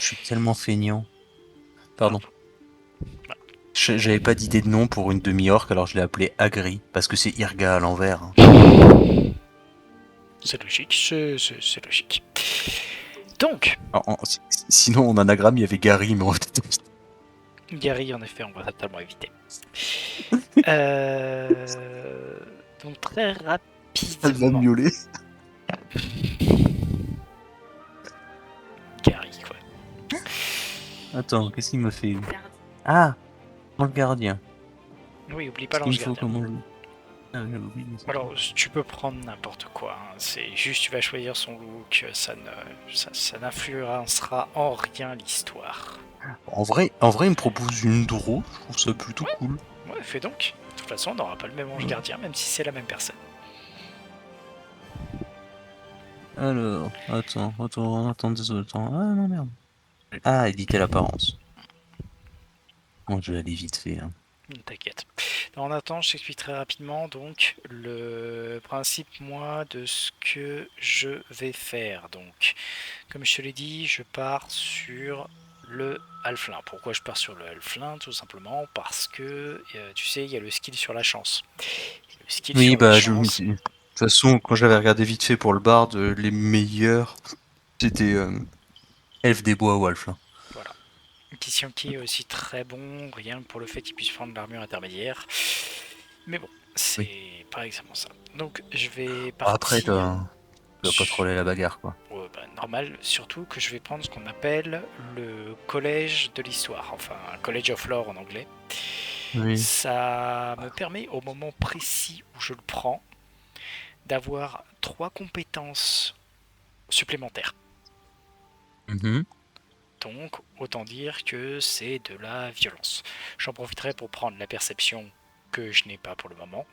je suis tellement feignant. Ah, Pardon. J'avais pas d'idée de nom pour une demi-orque, alors je l'ai appelé Agri, parce que c'est Irga à l'envers. Hein. c'est logique, c'est logique. Donc, Sinon, en anagramme, il y avait Gary, mais on va peut-être... Gary, en effet, on va totalement éviter. Euh, Donc, très Elle va rapidement, miauler. Gary, quoi. Attends, qu'est-ce qu'il me fait? Ah, le gardien. Oui, oublie pas Ce qu'il me l'ange faut gardien. comme on... Ah, j'ai oublié, mais c'est Alors, pas- tu peux prendre n'importe quoi. Hein. C'est juste, tu vas choisir son look. Ça n'influencera en rien l'histoire. En vrai, il me propose une Doro, je trouve ça plutôt Ouais, cool. ouais, fais donc. De toute façon, on n'aura pas le même ange Ouais. gardien, même si c'est la même personne. Alors, attends, désolé, attends. Ah non, merde. Ah, éditer l'apparence. Bon, je vais aller vite fait. Hein. T'inquiète. En attendant, je t'explique très rapidement donc le principe moi de ce que je vais faire. Donc, comme je te l'ai dit, je pars sur le Halflin. Pourquoi je pars sur le Halflin? Tout simplement parce que tu sais, il y a le skill sur la chance. Le skill Oui, sur la bah, chance, de toute façon, quand j'avais regardé vite fait pour le bard, les meilleurs, c'était Elfe des Bois ou Alpha. voilà. Qui est aussi très bon, rien que pour le fait qu'il puisse prendre l'armure intermédiaire. Mais bon, Oui. c'est pas exactement ça. Donc je vais Après, partir tu vas pas troller la bagarre, quoi. normal, surtout que je vais prendre ce qu'on appelle le collège de l'histoire, enfin un college of lore en anglais. Oui. Ça me permet au moment précis où je le prends d'avoir 3 compétences supplémentaires. Mhm. Donc autant dire que c'est de la violence. J'en profiterai pour prendre la perception que je n'ai pas pour le moment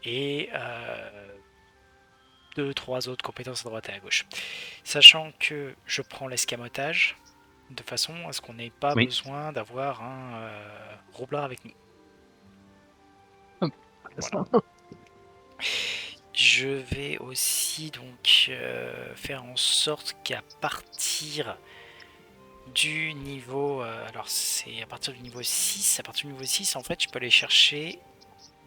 et 2, 3 autres compétences à droite et à gauche. Sachant que je prends l'escamotage de façon à ce qu'on n'ait pas Oui. besoin d'avoir un roublard avec nous. Hop. Voilà. Je vais aussi donc faire en sorte qu'à partir du niveau... alors c'est à partir du niveau 6. À partir du niveau 6, en fait, je peux aller chercher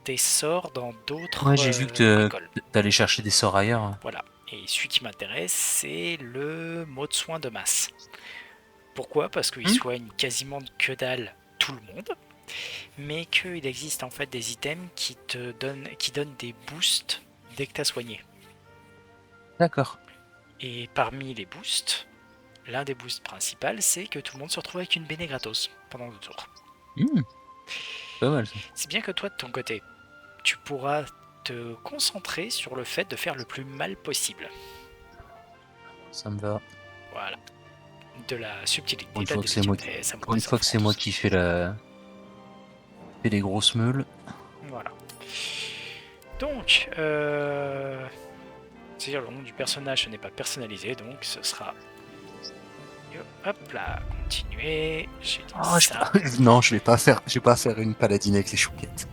des sorts dans Ouais, d'autres j'ai vu que écoles. t'allais chercher des sorts ailleurs. Hein. Voilà. Et celui qui m'intéresse, c'est le mot de soin de masse. Pourquoi? Parce qu'il Hmm. soigne quasiment que dalle tout le monde, mais qu'il existe en fait des items qui donnent des boosts dès que tu as soigné. D'accord. Et parmi les boosts, l'un des boosts principaux, c'est que tout le monde se retrouve avec une béné gratos pendant le tour. Hmm. Pas mal, ça. C'est bien que toi, de ton côté, tu pourras te concentrer sur le fait de faire le plus mal possible. Ça me va. Voilà. De la Pour subtilité, une de la fois que c'est moi délicatesse, ça pour monte une des fois que enfants, c'est tout moi ça. qui fais les grosses meules. Voilà. Donc, c'est-à-dire le nom du personnage, ce n'est pas personnalisé, donc ce sera... Hop là, continuer, j'ai dit Oh, ça. non, je vais pas faire une paladine avec les chouquettes.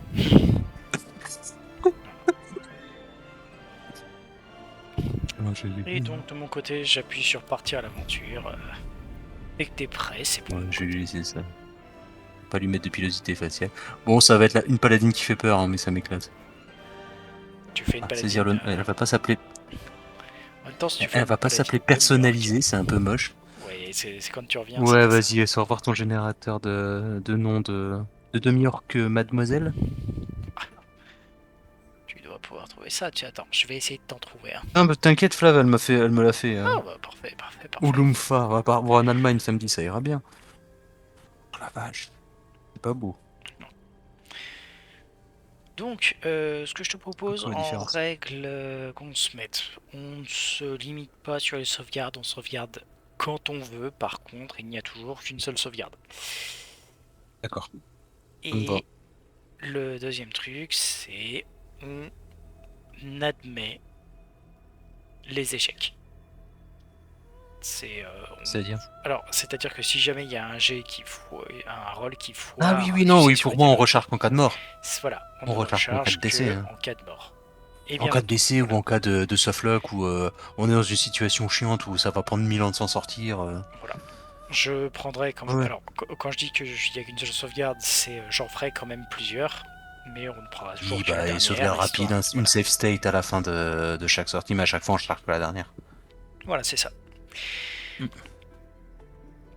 Non, Et donc de mon côté, j'appuie sur partir à l'aventure. Dès que t'es prêt, c'est bon de Ouais, mon je vais côté. lui laisser ça. Pas lui mettre de pilosité faciale. Bon, ça va être une paladine qui fait peur, hein, mais ça m'éclate. Tu fais une Ah, saisir paladine... le... Elle va pas s'appeler... En même temps, si tu fais Elle une va pas paladine s'appeler de Murk, personnalisée, c'est un peu moche. ouais, c'est quand tu reviens, Ouais, c'était ça. vas-y, sors voir ton générateur de nom de demi-orque mademoiselle. Tu dois pouvoir trouver ça. Tiens, attends, je vais essayer de t'en trouver un. Ah, bah t'inquiète, Flav, elle me l'a fait. Ah bah parfait, parfait, Ou parfait. Lumfa, on va pas voir en Allemagne samedi, ça ira bien. Oh la vache, c'est pas beau. Donc, ce que je te C'est propose quoi la en différence? règle qu'on se mette, on ne se limite pas sur les sauvegardes, on sauvegarde quand on veut. Par contre, il n'y a toujours qu'une seule sauvegarde. D'accord, ça me va. Et le deuxième truc, c'est on admet les échecs. C'est C'est-à-dire? alors, c'est-à-dire que si jamais il y a un jet qui un rôle qui Ah oui, foire, oui, tu non, sais, oui, sur pour les moi, on dialogues, recharge qu'en cas de mort. voilà, on On ne recharge qu'en cas recharge de décès. que Hein. en cas de mort. Et En bien cas de entendu, décès ou voilà, en cas de softlock où on est dans une situation chiante où ça va prendre 1000 ans de s'en sortir. voilà. Je prendrai quand même. Ouais. Alors, quand je dis qu'il n'y a qu'une seule sauvegarde, c'est j'en ferai quand même plusieurs, mais on ne prendra toujours Oui, que la bah, et dernière, sauvegarde rapide, histoire. une Voilà, save state à la fin de chaque sortie, mais à chaque fois on charge que la dernière. voilà c'est ça. Mm.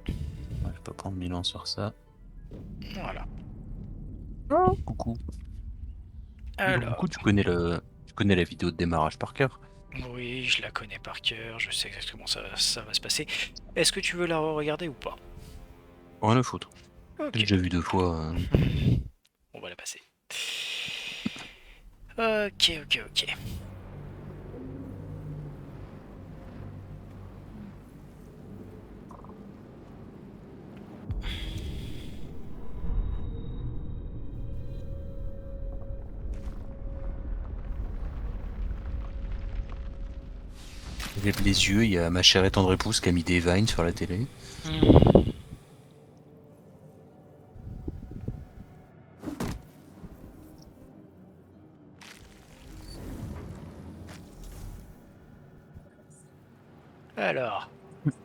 Ouais, je peux prendre bilan sur ça. Voilà. Oh, coucou. Donc, du Alors, coup, tu connais la vidéo de démarrage par cœur. oui, je la connais par cœur, je sais exactement ça va se passer. Est-ce que tu veux la regarder ou pas? Rien à foutre. J'ai Ok, déjà vu 2 fois. on va la passer. Ok. Je lève les yeux, il y a ma chère et tendre épouse qui a mis des vines sur la télé. Alors,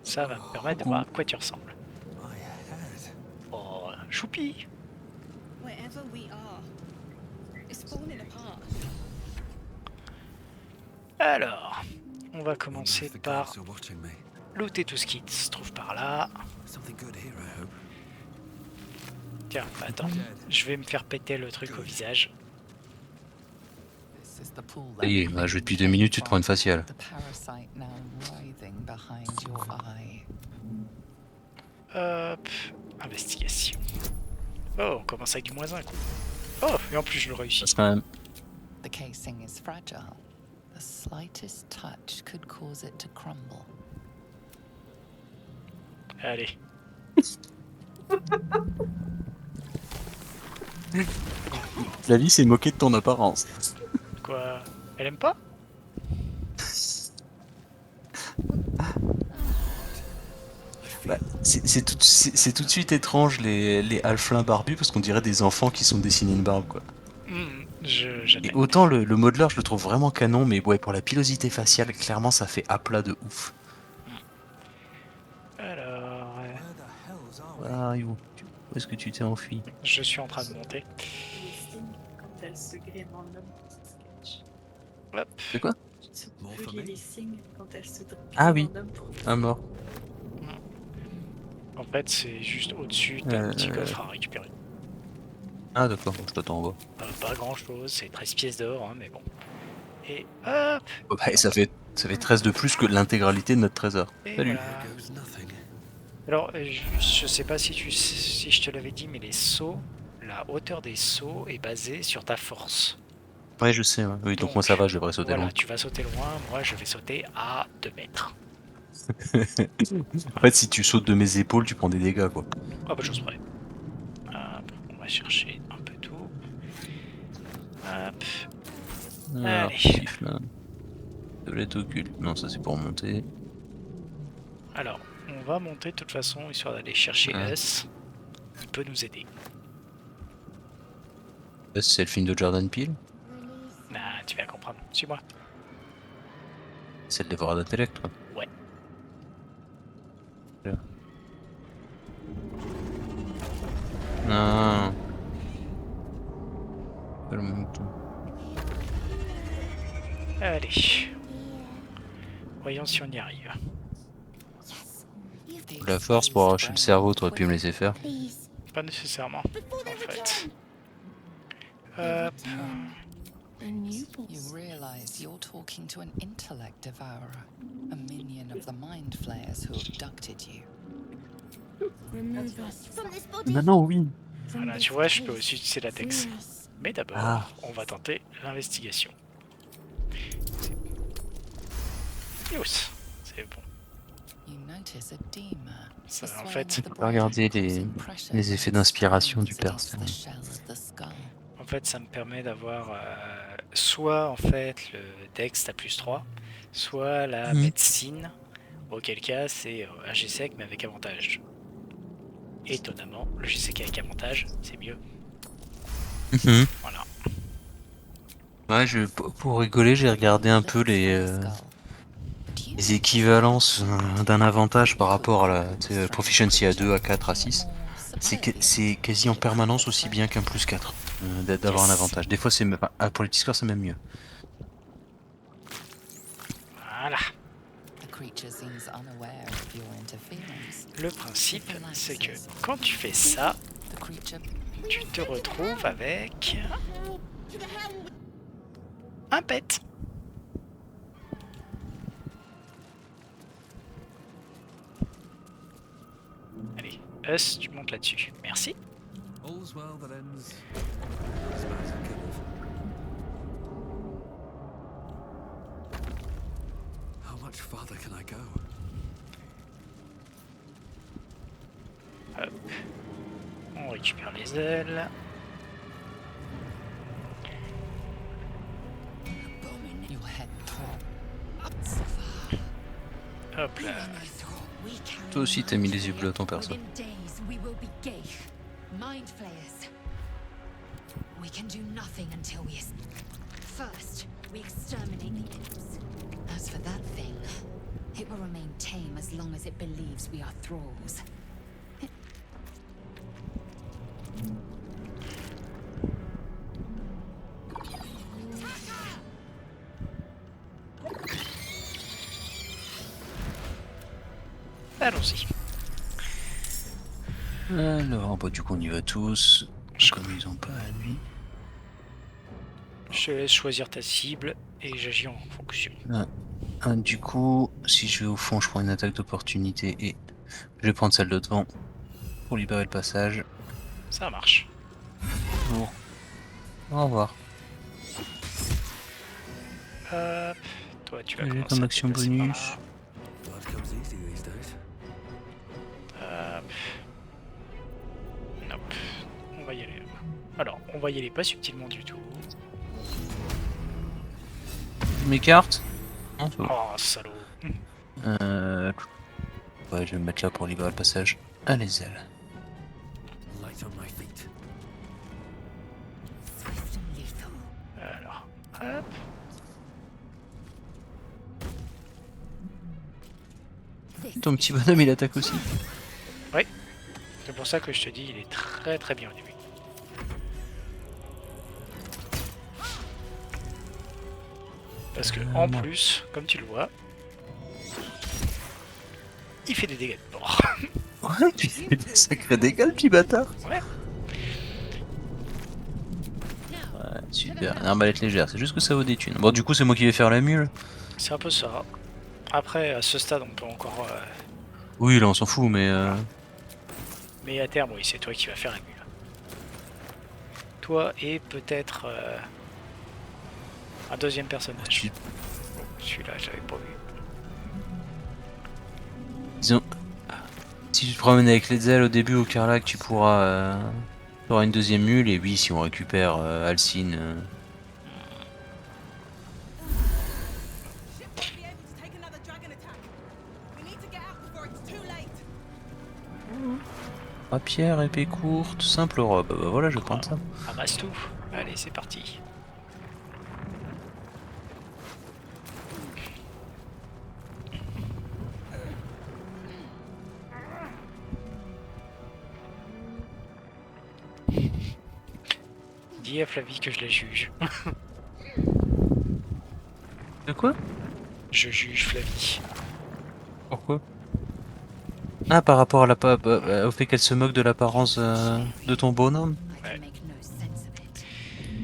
ça va me permettre de voir à Coucou. quoi tu ressembles. Oh, choupi! Wherever we are, it's falling apart. Alors, on va commencer par looter tout ce qui se trouve par là. Tiens, attends, je vais me faire péter le truc au visage. Ça y est, bah, joué depuis 2 minutes, tu te prends une faciale. Hop, investigation. Oh, on commence avec du moins 1 coup. Oh, et en plus je le réussis. Parce que quand même, The casing is fragile. The slightest touch could cause it to crumble. Allez. la vie s'est moquée de ton apparence. Quoi? Elle aime pas? Bah, c'est tout de suite étrange les halflins barbus parce qu'on dirait des enfants qui sont dessinés une barbe quoi. Et J'admets. autant le modeler je le trouve vraiment canon, mais ouais pour la pilosité faciale clairement ça fait aplat de ouf. Alors, Ah, où est-ce que tu t'es enfui? je suis en train de monter. Quand elle se grime en homme pour ce sketch. Hop. C'est quoi? Les signes quand elle se grime Ah oui, en homme pour un mort. En fait, c'est juste au-dessus, t'as un petit coffre à récupérer. Ah d'accord, je t'attends en bas. Pas grand chose, c'est 13 pièces d'or, hein, mais bon. Et hop! Oh, bah, ça fait 13 de plus que l'intégralité de notre trésor. Et Salut. voilà. Alors, je sais pas si je te l'avais dit, mais les sauts, la hauteur des sauts est basée sur ta force. Ouais je sais, ouais. Oui donc moi ça va, je devrais sauter Voilà, loin. tu vas sauter loin, moi je vais sauter à 2 mètres. En fait si tu sautes de mes épaules tu prends des dégâts quoi. Ah bah j'ose près. Hop, on va chercher un peu tout. Hop. Alors, Allez. pif, là. Tablette occulte, non ça c'est pour monter. Alors, on va monter de toute façon, histoire d'aller chercher Ouais. Us. Il peut nous aider. C'est le film de Jordan Peele. Nah, tu vas comprendre. Suis-moi. C'est le dévoreur d'intellect quoi. Ouais. Non. Pas le mouton. Allez. Voyons si on y arrive. La force pour arracher le cerveau, t'aurais pu me laisser faire. Pas nécessairement, en fait. Hop. You realize you're talking to an intellect devourer, a minion of the mind flayers who abducted you. Maintenant oui. Voilà, tu vois, je peux aussi utiliser la Dex. Mais d'abord, Ah. on va tenter l'investigation. Yous, c'est bon. You notice a demon. Ça, the en swelling fait, of the on peut regarder brain les- causing pressure les effets when it d'inspiration du stands against personnage. the shell of the skull. En fait, ça me permet d'avoir soit en fait le Dex à +3, soit la médecine, auquel cas c'est un G sec mais avec avantage. Étonnamment, le G sec avec avantage, c'est mieux. Voilà. Ouais, pour rigoler, j'ai regardé un peu les, les équivalences d'un avantage par rapport à la proficiency à 2, à 4, à 6. C'est quasi en permanence aussi bien qu'un plus 4 d'avoir un Yes. avantage. Des fois, c'est même... pour les petits scores, c'est même mieux. Voilà. The creature seems unaware of your interference. Le principe, c'est que quand tu fais ça, The creature tu te retrouves avec un pet. Allez, Us, tu montes là-dessus. Merci. All's well that ends as bad as it could have. How much farther can I go? Hop. On récupère les ailes. your head throb. Hop là. Toi aussi, t'as mis les yeux bleus à ton perso. Within days, we will be Geich, mind flayers. We can do nothing until we. First, we exterminate the imps. As for that thing, it will remain tame as long as it believes we are thralls. Allons-y. Alors, bah, du coup, on y va tous. Comme ils ont pas à lui. Je te laisse choisir ta cible et j'agis en fonction. Du coup, si je vais au fond, je prends une attaque d'opportunité et je vais prendre celle de devant pour libérer le passage. Ça marche. Bon. Au revoir. Hop. Toi, tu vas J'ai commencer comme à action te déplacer par bonus. là. Blood comes easy these days. Hop. Nope. On va y aller. Alors, on va y aller pas subtilement du tout. Je m'écarte. Non, c'est bon. Oh, salaud. Ouais, je vais me mettre là pour libérer le passage. Ah, les ailes. Light on my feet. Swift and lethal. Alors, hop. Ton petit bonhomme, il attaque aussi. C'est pour ça que je te dis, il est très très bien au début. Parce que en moi. plus, comme tu le vois, il fait des dégâts de mort. Ouais, tu fais des sacrés dégâts, le petit bâtard. Ouais. Ouais, super. Une arbalète légère, c'est juste que ça vaut des thunes. Bon, du coup, c'est moi qui vais faire la mule. C'est un peu ça. Après, à ce stade, on peut encore. Oui, là, on s'en fout, mais. Mais à terme, oui, c'est toi qui vas faire la mule. Toi et peut-être un deuxième personnage. tu- Bon, celui-là, j'avais pas vu. Disons. Si tu te promènes avec les ailes au début au Carlac, tu pourras. Tu auras une deuxième mule, et oui, si on récupère Alcine. Ship won't be able to take another dragon attack. We need to get out before it's too late. Rapière, épée courte, simple robe. Bah voilà, je vais prendre ça. Ramasse tout. Allez, c'est parti. Dis à Flavie que je la juge. De quoi? Je juge Flavie. Pourquoi? Ah, par rapport à au fait qu'elle se moque de l'apparence de ton bonhomme. I can make no sense of it.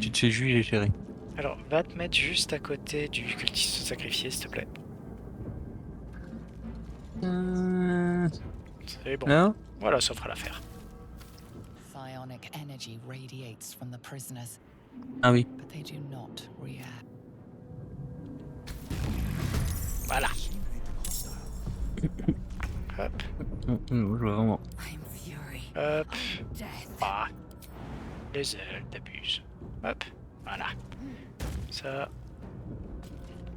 Tu te fais juger, chérie. Alors, va te mettre juste à côté du cultiste sacrifié, s'il te plaît. C'est bon. Non? Voilà, ça fera l'affaire. Psionic energy radiates from the prisoners, Ah oui. but they do not react. Voilà. Hop, Je vois vraiment. I'm fury. hop. Death. Ah. Les ailes, t'abuses. Hop, voilà. Ça.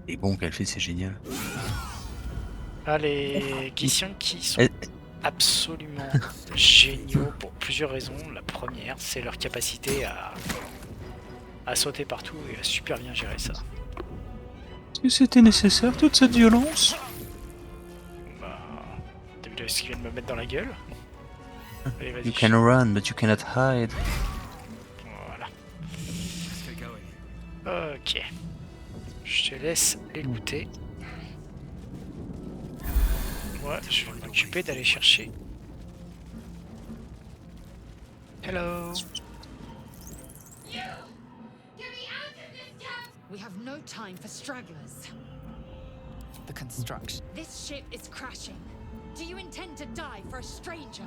Et bon qu'elle fait, c'est génial. Ah, les Gition qui sont Elle- absolument géniaux pour plusieurs raisons. La première, c'est leur capacité à sauter partout et à super bien gérer ça. Est-ce que c'était nécessaire toute cette violence? de ce qu'il vient de me mettre dans la gueule. Allez, vas-y. You can run, but you cannot hide. Voilà. Let's get going. Ok. Je te laisse les looter. Moi, je vais m'occuper d'aller chercher. Hello. We have no time for stragglers. The construction. This ship is crashing. Do you intend to die for a stranger?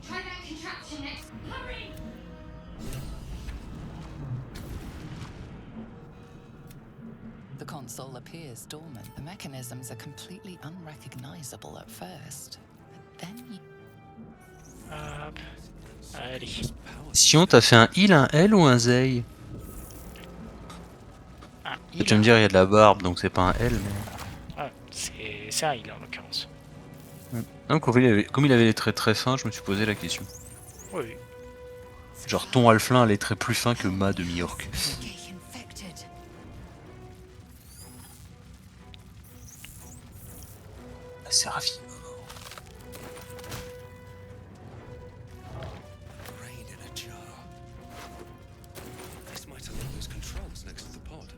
Try that contraption next. Hurry! The console appears dormant. The mechanisms are completely unrecognizable at first. But then you... Hop. Allez. Si on t'a fait un heal, un L ou un Zei? Un Tu heal. vas me dire, il y a de la barbe, donc c'est pas un L, mais... Ah, c'est un heal en l'occurrence. Non, comme il avait les traits très fins, je me suis posé la question. Oui. Genre ton Halflin a les traits plus fins que Ma de Miorque. Gay infected. Ah, c'est ravi. Brain in a jar. This might allow those controls next to the pod.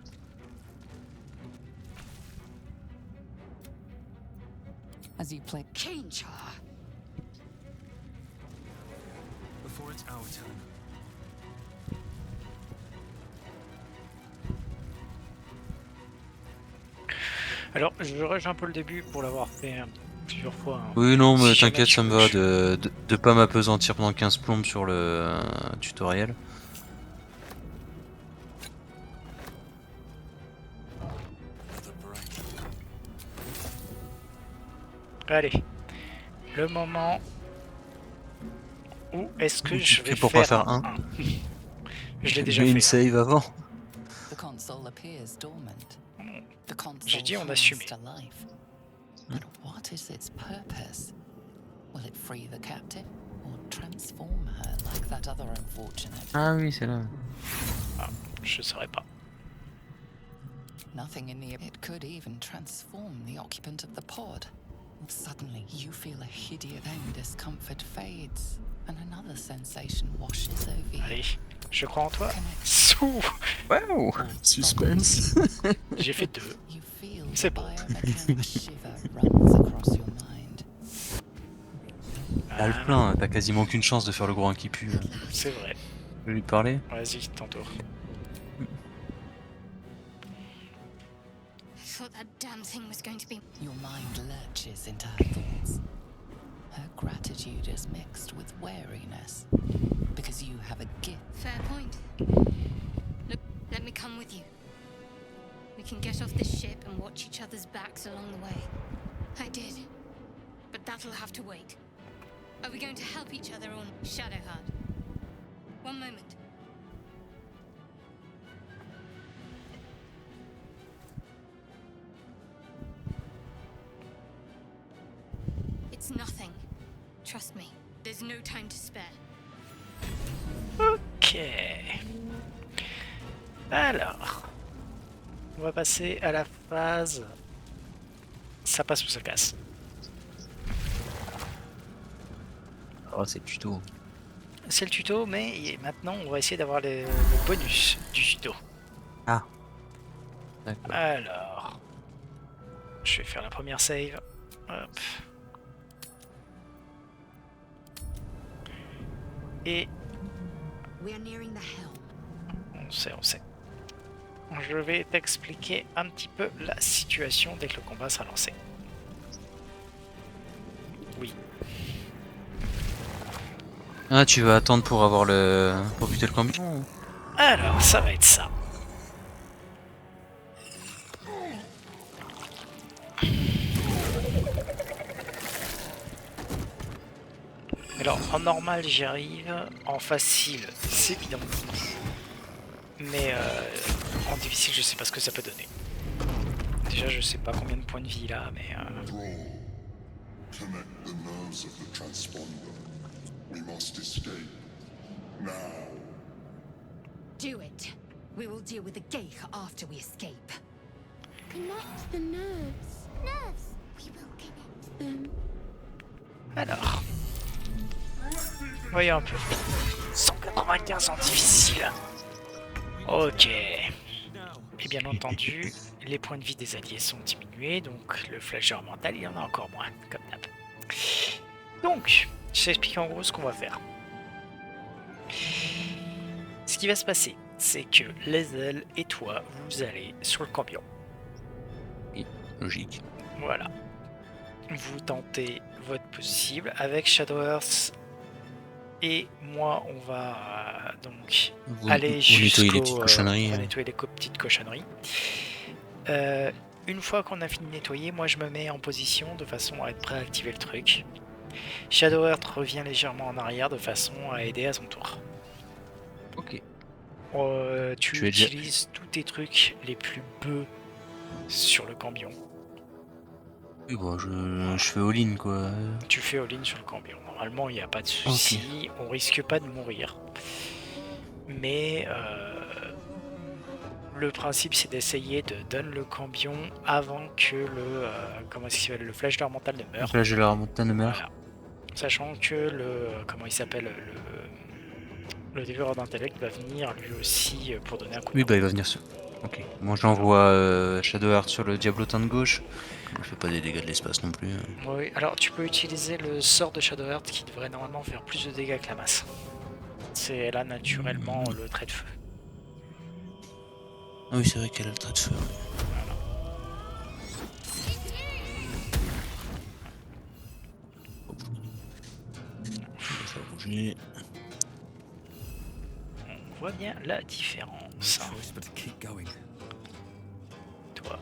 As you play... Kanechar. Before it's our turn. Alors, je rush un peu le début pour l'avoir fait plusieurs fois. Hein. Oui, non, mais Si jamais t'inquiète, tu ça me veux, va de pas m'apesantir pendant 15 plombes sur le tutoriel. The brain. Allez. Le moment où est-ce que je vais Pourquoi faire faire un Je l'ai déjà Mets fait. une hein. save avant. The console appears dormant. The console J'ai dit on hums assumait. to life. But what is its purpose? Will it free the captive or transform her like that other unfortunate? Ah oui, c'est là. Je saurais pas. Nothing in the... It could even transform the occupant of the pod. Suddenly, you feel a hideous... Then discomfort fades, and another sensation washes over you. Allez, je crois en toi. Connect. Sous. Wow, suspense. J'ai fait 2. You feel C'est the bon. biomechanical shiver runs across your mind. Halflin, t'as quasiment aucune chance de faire le groin qui pue. C'est vrai. Je vais lui parler. Vas-y, tantôt. I thought that damn thing was going to be. Your mind lurches into her thoughts. Her gratitude is mixed with wariness, because you have a gift. Fair point. Look, let me come with you. We can get off this ship and watch each other's backs along the way. I did. But that'll have to wait. Are we going to help each other on Shadowheart? One moment. It's nothing. Trust me. There's no time to spare. Ok. Alors. On va passer à la phase. Ça passe ou ça casse. Oh, c'est le tuto. C'est le tuto, mais maintenant on va essayer d'avoir le bonus du tuto. Ah. D'accord. Alors. Je vais faire la première save. Hop. Et We are nearing the helm. on sait. Je vais t'expliquer un petit peu la situation dès que le combat sera lancé. Oui. Ah, tu vas attendre pour avoir pour buter le campement. Alors, ça va être ça. Alors, en normal, j'y arrive. En facile, c'est bidon. Mais en difficile, je sais pas ce que ça peut donner. Déjà, je sais pas combien de points de vie là, mais... Connect the nerves of the transponder. We must escape. Now. Do it. We will deal with the Geich after we escape. Connect the nerves. Nerves. We will connect them. Alors. Voyons un peu. 195 en difficile. Ok. Et bien entendu, les points de vie des alliés sont diminués, donc le flasheur mental, il y en a encore moins, comme d'hab. Donc, je t'explique en gros ce qu'on va faire. Ce qui va se passer, c'est que Lae'zel et toi, vous allez sur le cambion. Logique. Voilà. Vous tentez votre possible. Avec Shadowhearts et moi, on va aller Vous nettoyez les jusqu'au... petites cochonneries. on va nettoyer les petites cochonneries. Une fois qu'on a fini de nettoyer, moi je me mets en position de façon à être prêt à activer le truc. Shadowheart revient légèrement en arrière de façon à aider à son tour. Ok. Tu utilises tous tes trucs les plus bœufs sur le cambion. Oui, bon, je fais all-in quoi. Tu fais all-in sur le cambion. Normalement, il n'y a pas de souci. On risque pas de mourir. Mais le principe, c'est d'essayer de donner le cambion avant que le comment est-ce qu'il s'appelle, le flash de mental ne meure. Le flash de mental ne meurt. Voilà. Sachant que le comment il s'appelle le dévoreur d'intellect va venir lui aussi pour donner un coup de Oui, main. bah il va venir sur. Ok. Moi j'envoie Shadowheart sur le diablotin de gauche. Je fais pas des dégâts de l'espace non plus. Oui, alors tu peux utiliser le sort de Shadowheart qui devrait normalement faire plus de dégâts que la masse. C'est là naturellement le trait de feu. Ah oui, c'est vrai qu'elle a le trait de feu. Ça va bouger. On voit bien la différence. Choice but to keep going. Toi.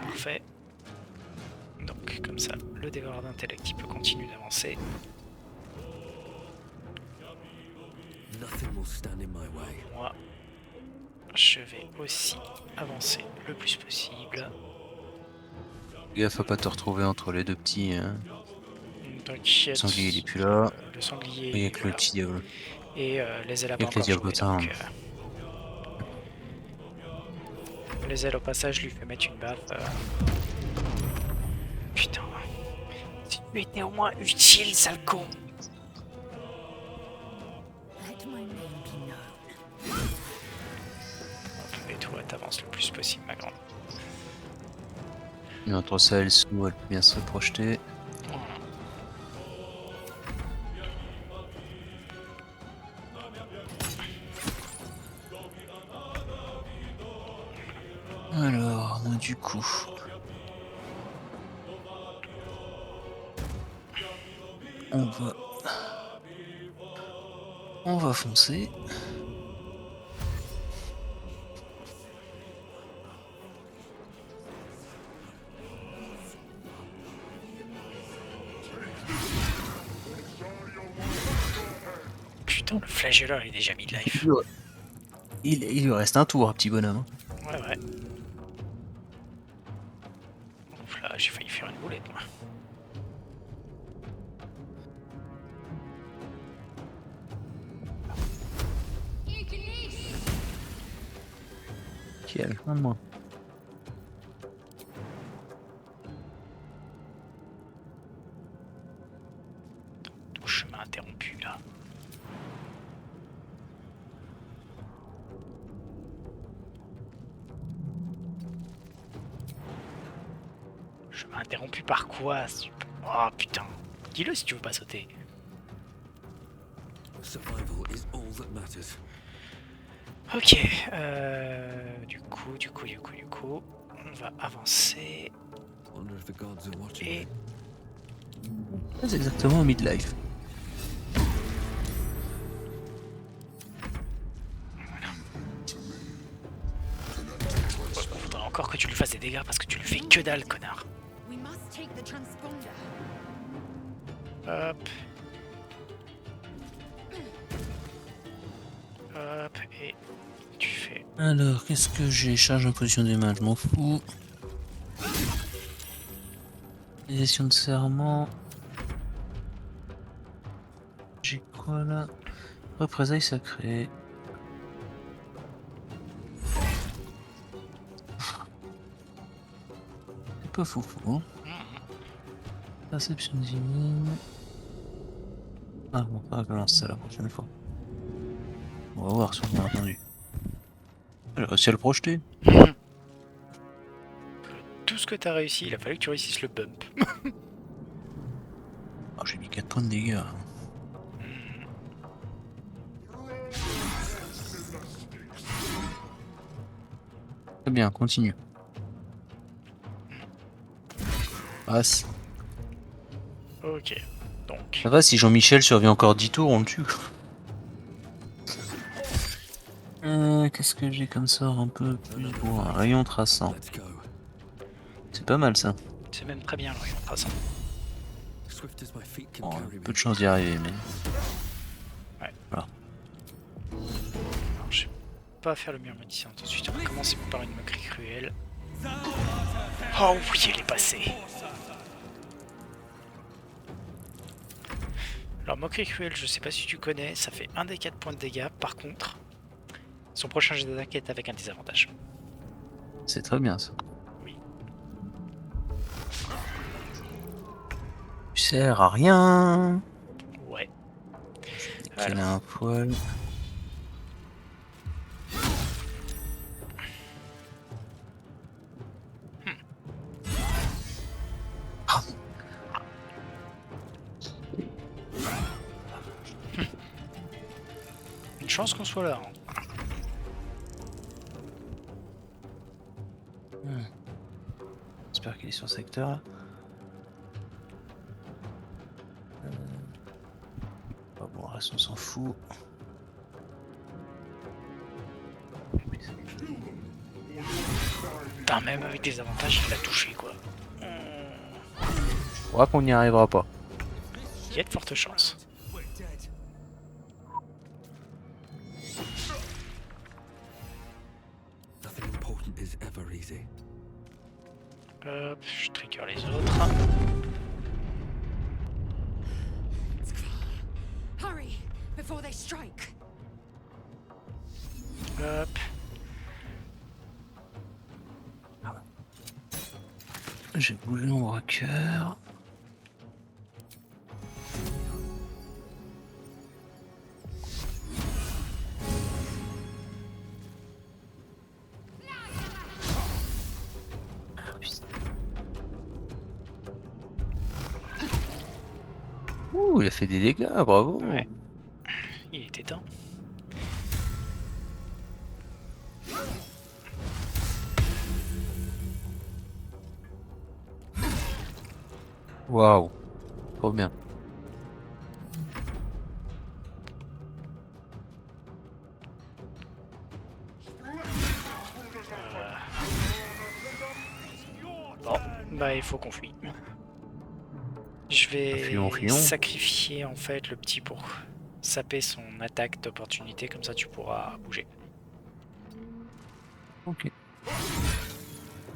Parfait. Donc comme ça, le dévoreur d'intellect il peut continuer d'avancer. Nothing will stand in my way. Moi, je vais aussi avancer le plus possible. Gaffe à pas te retrouver entre les deux petits. T'inquiète. Le sanglier il est plus là. Le sanglier. Oui, avec voilà. le petit diable. Et les ailes à pas Avec les encore joué, diablotins. donc, les ailes au passage lui fait mettre une baffe. Putain. Si tu étais au moins utile, sale con. Let my name be known. Et toi, t'avances le plus possible, ma grande. Et entre ça et le sous, elle peut bien se projeter. Alors, du coup... On va foncer. Putain, le flagelleur il est déjà mis de life. Il lui reste un tour, petit bonhomme. Ouais, ouais. Ouf là, j'ai failli faire une boulette, moi. Quel un de moins. Tout chemin interrompu là. Chemin interrompu par quoi? Oh putain. Dis-le si tu veux pas sauter. Survival is all that matters. Ok. Du coup, on va avancer. Wonder if the gods are watching. Et C'est exactement au midlife. faudra encore que tu lui fasses des dégâts parce que tu lui fais que dalle, connard. We must take the transponder. Hop. Hop, et tu fais... Alors, qu'est-ce que j'ai? Charge en position des mains, je m'en fous. Gestion de serment. J'ai quoi là? Représailles sacrée. C'est pas foufou. Hein. Perception divine. Ah bon, on va commencer ça la prochaine fois. On va voir si on a entendu. J'ai réussi à le projeter. Tout ce que t'as réussi, il a fallu que tu réussisses le bump. Ah, j'ai mis 4 points de dégâts. Très bien, continue. Passe. Ok, donc. Ça va, si Jean-Michel survit encore 10 tours, on le tue. Qu'est-ce que j'ai comme sort un peu plus pour un rayon traçant? Let's go. C'est pas mal ça. C'est même très bien le rayon traçant. Swift as my feet can Bon, carry me. peu de chance d'y arriver, mais. Ouais. Voilà. Alors, je vais pas faire le myrmidicien tout de suite. On va commencer par une moquerie cruelle. Oh oui, elle est passée. Alors, moquerie cruelle, je sais pas si tu connais, ça fait 1 des 4 points de dégâts. Par contre, son prochain jet d'attaque est avec un désavantage. C'est très bien ça. Oui. Tu sers à rien. Ouais. Qu'elle a un poil. Une chance qu'on soit là. Hein. J'espère qu'il est sur secteur là. Bon, le reste on s'en fout. Putain, même avec des avantages, il l'a touché quoi. Je crois qu'on n'y arrivera pas. Il y a de fortes chances. Nothing important is ever easy. Hop, je trigger les autres. Hurry before they strike. Hop. J'ai bougé mon braqueur. Ouh, il a fait des dégâts, bravo. Ouais. Il était temps. Waouh, trop bien. Bon, bah il faut qu'on fuit. Je vais Fuyons. sacrifier en fait le petit pour saper son attaque d'opportunité, comme ça tu pourras bouger. Ok.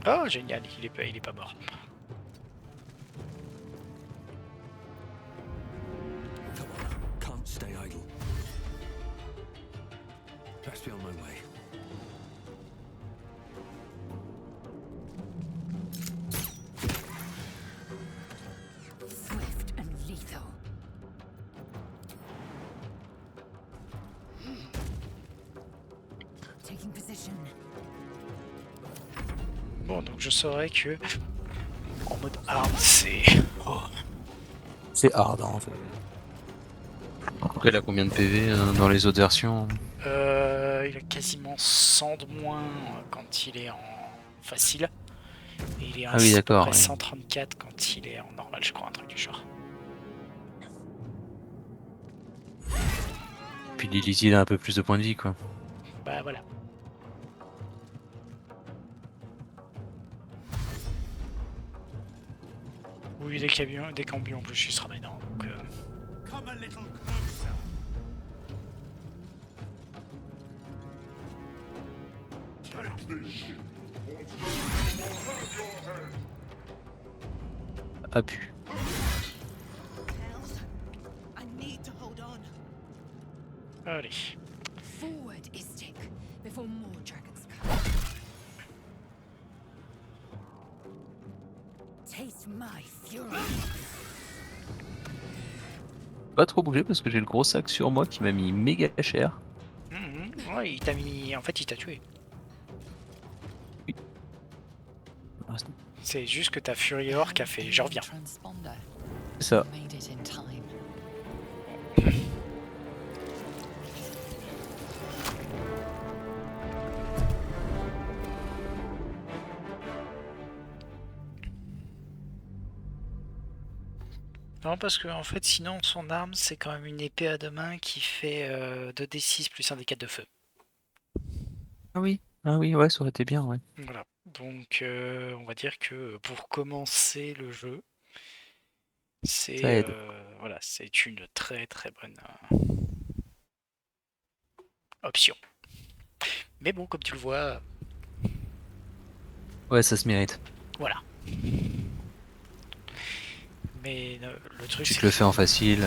Oh génial, il est pas mort. Come on, can't stay idle. Best be on my way. Swift and lethal. Taking position. Bon, donc je saurais que en mode hard, c'est... Oh. C'est hard hein, en fait. Après, il a combien de PV dans les autres versions? Il a quasiment 100 de moins quand il est en facile. Et il est Ah oui, à peu d'accord, près oui. 134 quand il est en normal, je crois, un truc du genre. Puis Lilith, il a un peu plus de points de vie quoi. Bah voilà. Oui, des cambions en plus, il sera maintenant. Donc, A pu. I need to hold on. allez. Forward, Istik, before more dragons come. Taste my fury. Pas trop bouger parce que j'ai le gros sac sur moi qui m'a mis méga cher. Ouais, il t'a mis. En fait, il t'a tué. Ah, C'est juste que ta Furior qui a fait. Je reviens. c'est ça. Made it in time. Non, parce que en fait, sinon, son arme, c'est quand même une épée à deux mains qui fait 2d6 plus un d4 de feu. Ah oui. Ah oui, ouais, ça aurait été bien, ouais. Voilà. Donc, on va dire que pour commencer le jeu, Ça c'est aide. voilà, c'est une très très bonne option. Mais bon, comme tu le vois, Ouais, ça se mérite. voilà. Mais le truc, Tu c'est te le que fais en facile.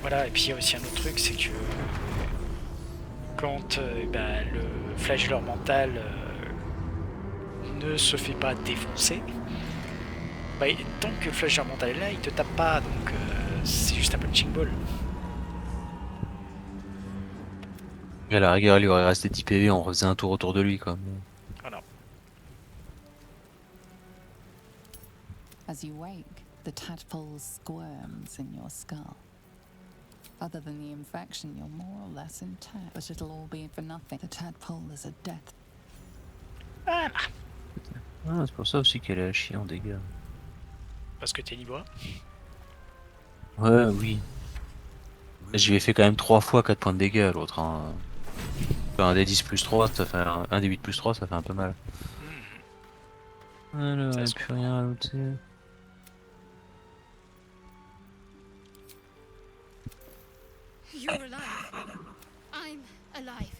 voilà, et puis il y a aussi un autre truc, c'est que quand bah, le flagelleur mental ne se fait pas défoncer, bah, tant que le flagelleur mental est là, il te tape pas, donc c'est juste un punching ball. Et à la rigueur, il lui aurait resté 10 PV, on refaisait un tour autour de lui, quoi. Voilà. As you wake, the tadpole squirms in your skull. Other than the infection, you're more or less intact, but it'll all be for nothing. The tadpole is a death. Voilà. Ah, c'est pour ça aussi qu'elle est à chier en dégâts. Parce que t'es niveau 1. Ouais, oui. Je lui ai fait quand même 3 fois 4 points de dégâts à l'autre. Hein. Enfin, un des 10 plus 3, ça fait un des 8 plus 3, ça fait un peu mal. Alors, Ça y'a se plus rien à ajouter. You're alive. I'm alive.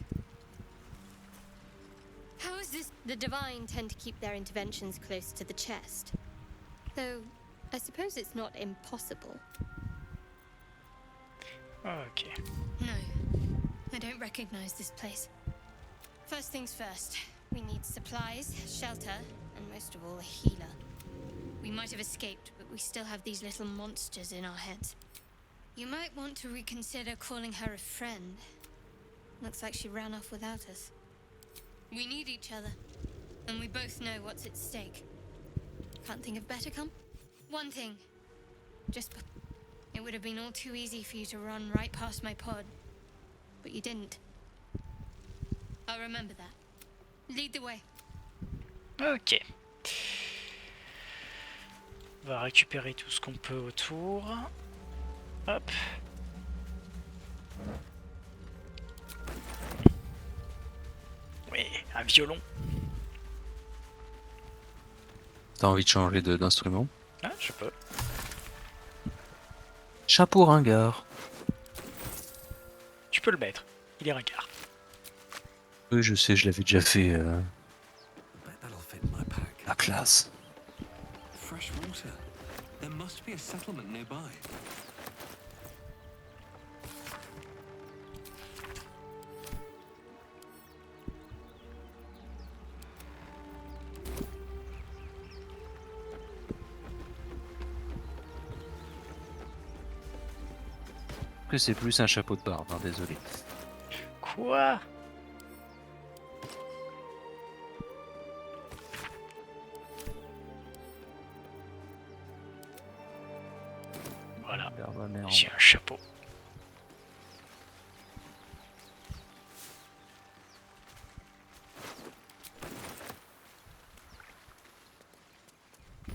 How is this? The Divine tend to keep their interventions close to the chest. Though, I suppose it's not impossible. Ok. No, I don't recognize this place. First things first, we need supplies, shelter, and most of all, a healer. We might have escaped, but we still have these little monsters in our heads. You might want to reconsider calling her a friend. Looks like she ran off without us. We need each other, and we both know what's at stake. Can't think of better come? One thing. It would have been all too easy for you to run right past my pod. But you didn't. I'll remember that. Lead the way. Ok. On va récupérer tout ce qu'on peut autour. Hop. Oui, un violon. T'as envie de changer d'instrument? Ah, je peux. Chapeau ringard. Tu peux le mettre. Il est ringard. Oui, je sais, je l'avais déjà fait. I bet that'll fit in my pack. La classe. Fresh water. There must be a settlement nearby. Que c'est plus un chapeau de barbe, hein, désolé. Quoi? Voilà. Barbe à merde. J'ai un chapeau.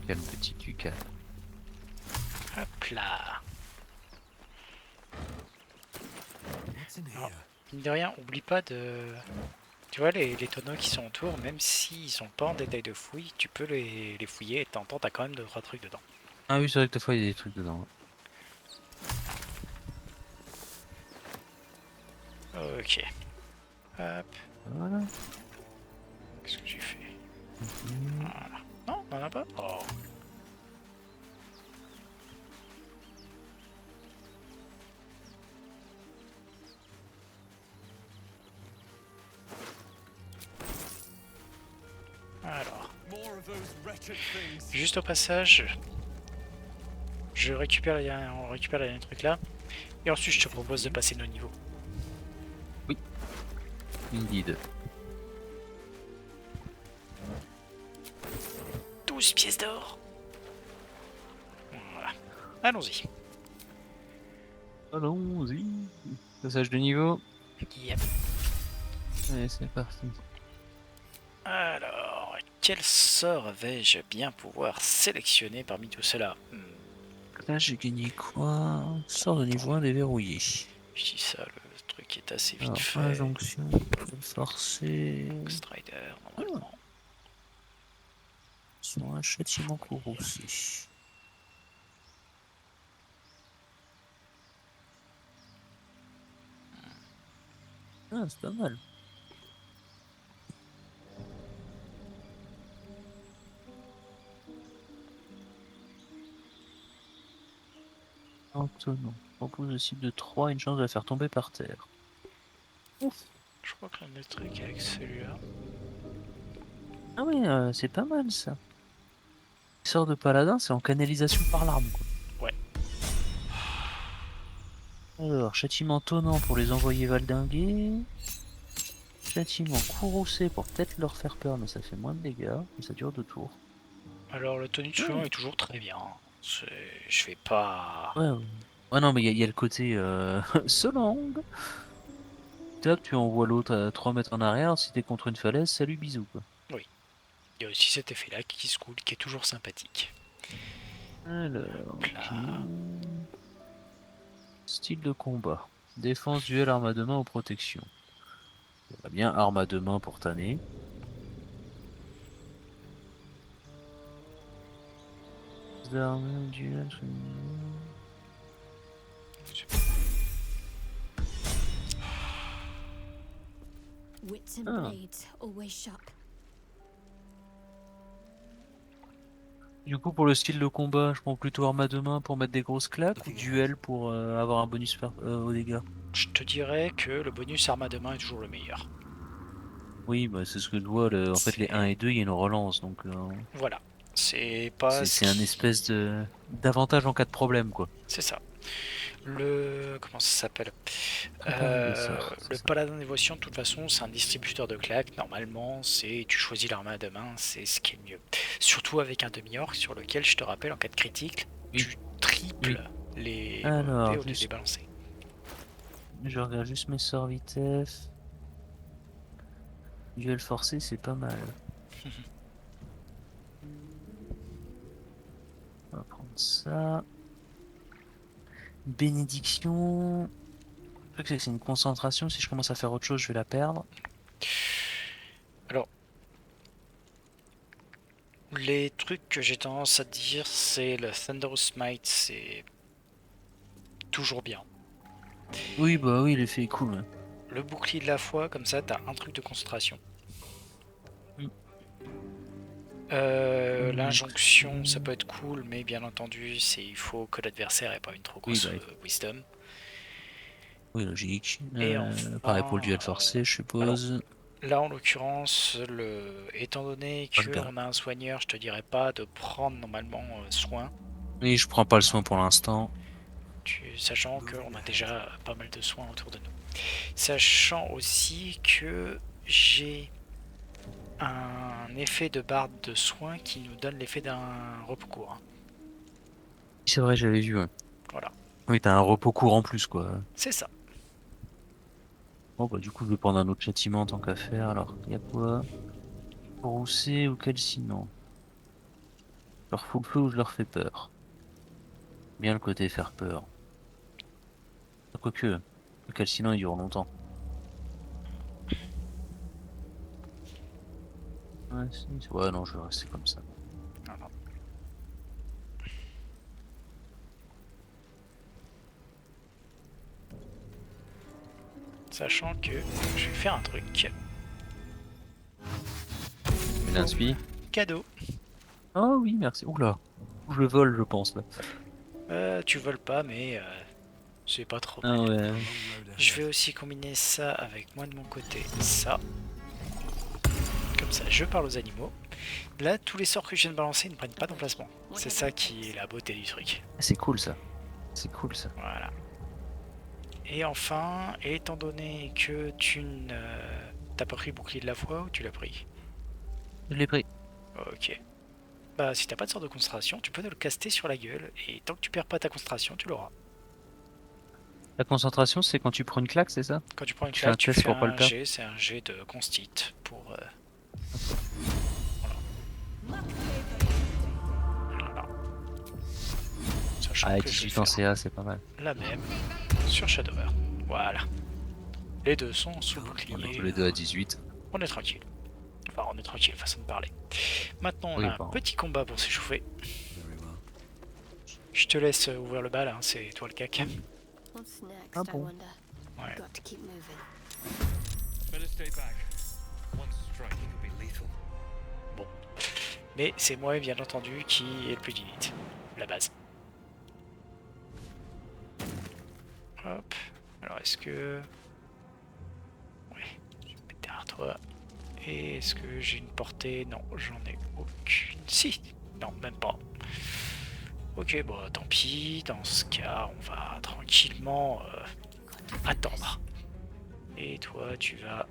Quel petit ducat. Hop là. What's in Alors, here? mine de rien, oublie pas de... Tu vois, les tonneaux qui sont autour, même s'ils sont pas en détail de fouille, tu peux les fouiller et de temps en temps, t'as quand même 2-3 trucs dedans. Ah oui, c'est vrai que des fois il y a des trucs dedans. Ok. Hop. Voilà. Qu'est-ce que j'ai fait? Voilà. Non, on en a pas? Oh. Alors. More of those wretched things. Juste au passage, on récupère les trucs là. Et ensuite, je te propose de passer nos niveaux. Indeed. 12 pièces d'or. Voilà. Allons-y. Allons-y. Passage de niveau. Yep. Allez, c'est parti. Alors, quel sort vais-je bien pouvoir sélectionner parmi tout cela? Là, j'ai gagné quoi? Sort de niveau 1 déverrouillé. Je dis ça, le truc est assez vite Alors, fait. injonction, forcer. Strider, normalement. Sur un châtiment courroucé. Ah, c'est pas mal. Antonon. Propose le cible de 3, une chance de la faire tomber par terre. Ouf. Je crois que le truc avec celui-là. Ah oui, c'est pas mal ça. Sort de paladin, c'est en canalisation par l'arme. Ouais. Alors, châtiment tonnant pour les envoyer valdinguer. Châtiment courroucé pour peut-être leur faire peur, mais ça fait moins de dégâts. Et ça dure 2 tours. Alors, le tenue de soin est toujours très bien. Je vais pas. Ouais, ouais. Ouais, non, mais il y a le côté Solang. Top, tu envoies l'autre à 3 mètres en arrière. Si t'es contre une falaise, salut, bisous. Quoi. Oui. Il y a aussi cet effet-là qui se coule, qui est toujours sympathique. Alors, Là. Style de combat. Défense, duel, arme à deux mains ou protection. Ça va bien, arme à deux mains pour tanner. Arme, duel, Wits and Ah. blades, always sharp. Du coup, pour le style de combat, je prends plutôt arme à deux mains pour mettre des grosses claques ou duel pour avoir un bonus aux dégâts. Je te dirais que le bonus arme à deux mains est toujours le meilleur. Oui, bah, c'est ce que je vois. En fait, les 1 et 2, il y a une relance. Donc, Voilà. C'est pas. c'est un espèce d'avantage en cas de problème, quoi. C'est ça. Comment ça s'appelle Préparer des sorts, c'est Le ça. paladin d'évocation, de toute façon, c'est un distributeur de claques. Normalement, tu choisis l'arme à deux mains, c'est ce qui est le mieux. Surtout avec un demi-orc sur lequel, je te rappelle, en cas de critique, Oui. tu triples les Alors, dés au lieu de juste- les balancer. Je regarde juste mes sorts vitesse. Duel forcé, c'est pas mal. On va prendre ça. Bénédiction. Le truc, c'est que c'est une concentration. Si je commence à faire autre chose, je vais la perdre. Alors, les trucs que j'ai tendance à dire, c'est le Thunderous Smite, c'est toujours bien. Oui, bah oui, l'effet est cool. Le bouclier de la foi, comme ça, t'as un truc de concentration. Mm. L'injonction, ça peut être cool, mais bien entendu, il faut que l'adversaire ait pas une trop grosse Oui, wisdom. Oui, logique. Et enfin, pareil pour le duel forcé, je suppose. Là, en l'occurrence, étant donné je garde. qu'on a un soigneur, je te dirais pas de prendre normalement soin, Oui, je prends pas le soin pour l'instant. sachant qu'on a déjà pas mal de soins autour de nous. Sachant aussi que j'ai un effet de barre de soins qui nous donne l'effet d'un repos court. Hein. C'est vrai, j'avais vu. Ouais. Voilà. Oui, t'as un repos court en plus, quoi. C'est ça. Bon, bah, du coup, je vais prendre un autre châtiment tant qu'à faire. Alors, il y a quoi? Rousser ou calcinant? Je leur fous le feu ou je leur fais peur? Bien le côté faire peur. Quoique, le calcinant il dure longtemps. Ouais, non, je vais rester comme ça. Non, non. Sachant que je vais faire un truc. Une inspi. Cadeau. Oh oui, merci. Oula. Je vole, je pense là. Tu voles pas, mais c'est pas trop Ah mal. ouais. Je vais aussi combiner ça avec moi de mon côté. Ça. Comme comme ça, je parle aux animaux. Là, tous les sorts que je viens de balancer ne prennent pas d'emplacement. C'est ça qui est la beauté du truc. Ah, c'est cool ça. C'est cool ça. Voilà. Et enfin, étant donné que tu ne... T'as pas pris le bouclier de la foi ou tu l'as pris? Je l'ai pris. Ok. Bah, si t'as pas de sort de concentration, tu peux te le caster sur la gueule. Et tant que tu perds pas ta concentration, tu l'auras. La concentration, c'est quand tu prends une claque, c'est ça? Quand tu prends une Tu fais un claque, tu test fais pour pas le un perdre? jet, c'est un jet de constit pour... Voilà. Sachant Ah, que je vais 18 en faire CA, c'est pas mal. la même sur Shadowheart. Voilà. Les deux sont sous On est tous bouclier. les deux à 18. On est tranquille. Enfin, on est tranquille, façon de parler. Maintenant, on Oui, a un bon. petit combat pour s'échauffer. Very well. Je te laisse ouvrir le bal, hein, c'est toi le cac. What's next, Ah I bon. wonder? Ouais. Got to keep moving. Better stay back. One strike could be lethal. Mais c'est moi, bien entendu, qui est le plus limite. La base. Hop. Alors, est-ce que... Ouais, je vais me mettre derrière toi. Et est-ce que j'ai une portée? Non, j'en ai aucune. Si. Non, même pas. Ok, bon, tant pis. Dans ce cas, on va tranquillement attendre. Et toi, tu vas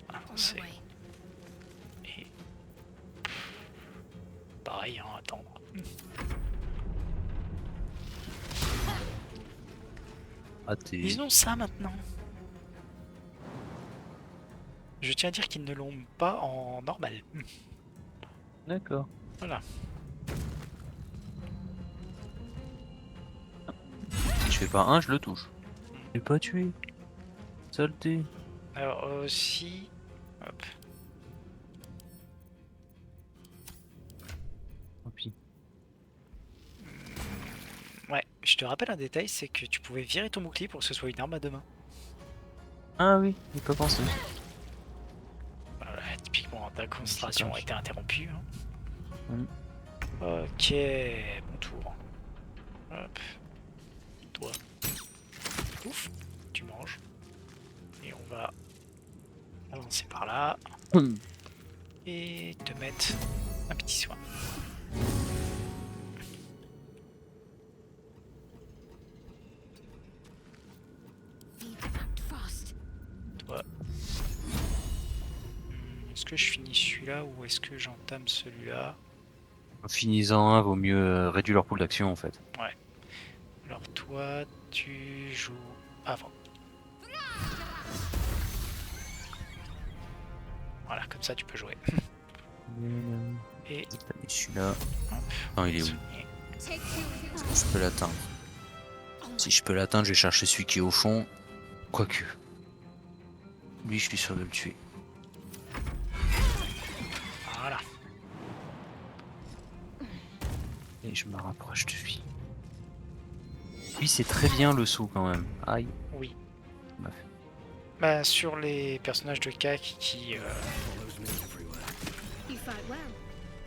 On my avancer. way. Et... Pareil, hein, attendre. Raté. Ils ont ça maintenant. Je tiens à dire qu'ils ne l'ont pas en normal. D'accord. Voilà. Si je fais pas un, je le touche. Je l'ai pas tué. Saleté. Alors aussi... Hop. Tant pis. Ouais, je te rappelle un détail, c'est que tu pouvais virer ton bouclier pour que ce soit une arme à deux mains. Ah oui, j'ai pas pensé. Voilà, typiquement, ta concentration a été interrompue. Hein. Mm. Ok, bon tour. Hop. Toi. Ouf, tu manges. Et on va avancer par là. Et te mettre un petit soin. Need to act fast. Toi. Est-ce que je finis celui-là ou est-ce que j'entame celui-là? En finissant un, vaut mieux réduire leur pool d'action en fait. Alors toi, tu joues avant. Voilà, comme ça tu peux jouer. Et Celui-là. hop, Non, il est où? soigner. Take two. Je peux l'atteindre. Si je peux l'atteindre, je vais chercher celui qui est au fond. Quoique. Lui, je suis sûr de le tuer. Voilà. Et je me rapproche de lui. Lui, c'est très bien le saut quand même. Aïe. Oui. Bref. Bah, sur les personnages de CAC qui... Follows me everywhere. You fight well.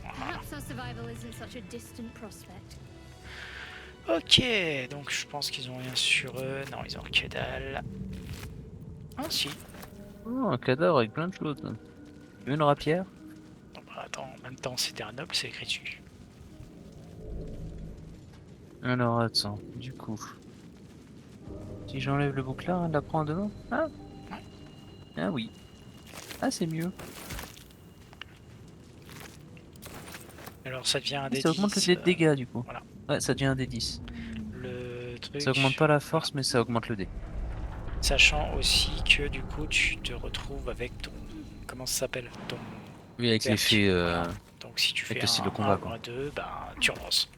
voilà. Perhaps our survival isn't such a distant prospect. Ok, donc je pense qu'ils ont rien sur eux. Non, ils ont que dalle. Ah si. Oh, un cadavre avec plein de choses. Une rapière. Non, bah, attends, en même temps c'était un noble, c'est écrit dessus. Alors attends, du coup. Si j'enlève le bouclard, elle la prend en deux mains. Ah. Ah oui. Ah, c'est mieux. Alors ça devient un des Ça augmente les dégâts du coup. voilà. Ouais, ça devient un des 10. Le truc... Ça augmente pas la force, mais ça augmente le dé. Sachant aussi que du coup tu te retrouves avec ton... Comment ça s'appelle? Ton... Oui, avec perk. l'effet. Voilà. Donc si tu avec fais le style un de combat, 1 ou quoi. un 2, ben tu relances.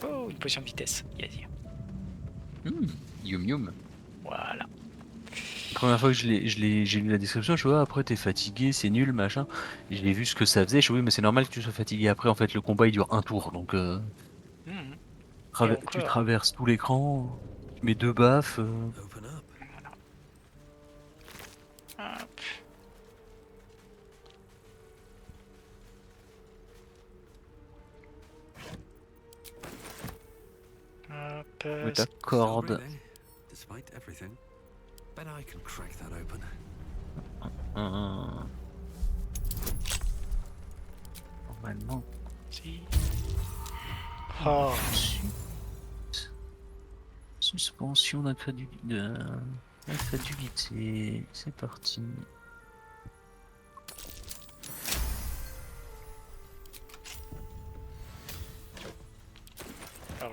Oh, une potion de vitesse, Yazir. Yum yum. Voilà. La première fois que j'ai lu la description, je vois après t'es fatigué, c'est nul, machin. Et j'ai vu ce que ça faisait, je dis oui mais c'est normal que tu sois fatigué après, en fait le combat il dure un tour, donc Mhm. tu encore. traverses tout l'écran, tu mets deux baffes, Open up. Hop. Hop, mais ta Still corde. breathing, despite everything. Bet I can crack that open. Normalement. Si. Oh, Suspension d'incrédulité. C'est parti.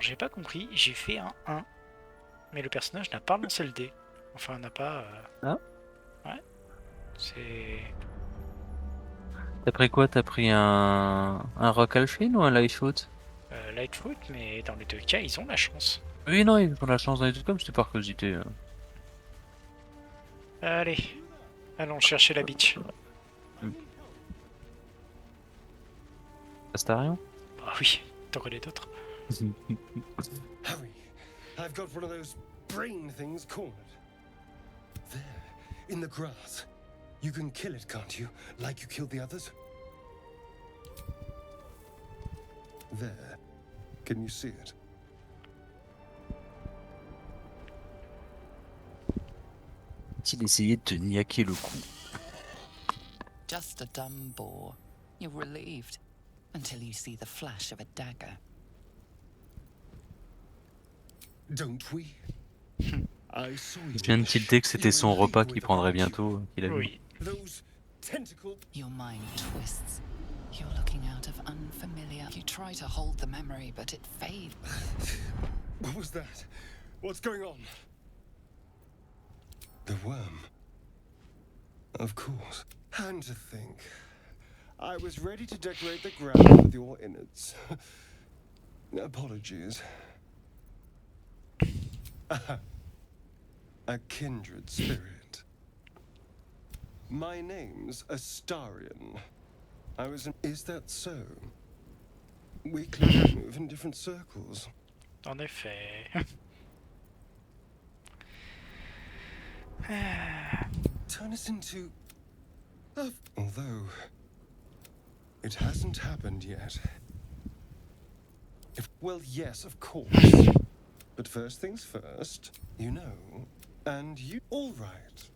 alors j'ai pas compris, j'ai fait un 1, mais le personnage n'a pas lancé le dé. Enfin, n'a pas... Ah. Ouais. C'est... T'as pris quoi? T'as pris un Rock Alpine ou un Lightfoot? Lightfoot, mais dans les deux cas, ils ont la chance. Oui, non, ils ont la chance d'aller tout comme c'était par curiosité. Allez, allons chercher la bitch. Astarion? Ah oui, t'en connais d'autres. Harry, I've got one of those brain things cornered. There, in the grass. You can kill it, can't you? Like you killed the others? There. Can you see it? Il essayait de te niaquer le cou. Just a dumb bore. You're relieved until you see the flash of a dagger. Don't we? I saw you. Je viens de tilter que c'était son repas qu'il prendrait bientôt, qu'il a vu. Oui. Those tentacles. Your mind twists. You're looking out of unfamiliar. You try to hold the memory, but it fades. What was that? What's going on? The worm. Of course. And to think, I was ready to decorate the ground with your innards. Apologies. A kindred spirit. My name's Astarion. I was in... Is that so? We clearly move in different circles. En effet. Turn us into... Although... It hasn't happened yet. Well, yes, of course. But first things first, you know. And you... All right.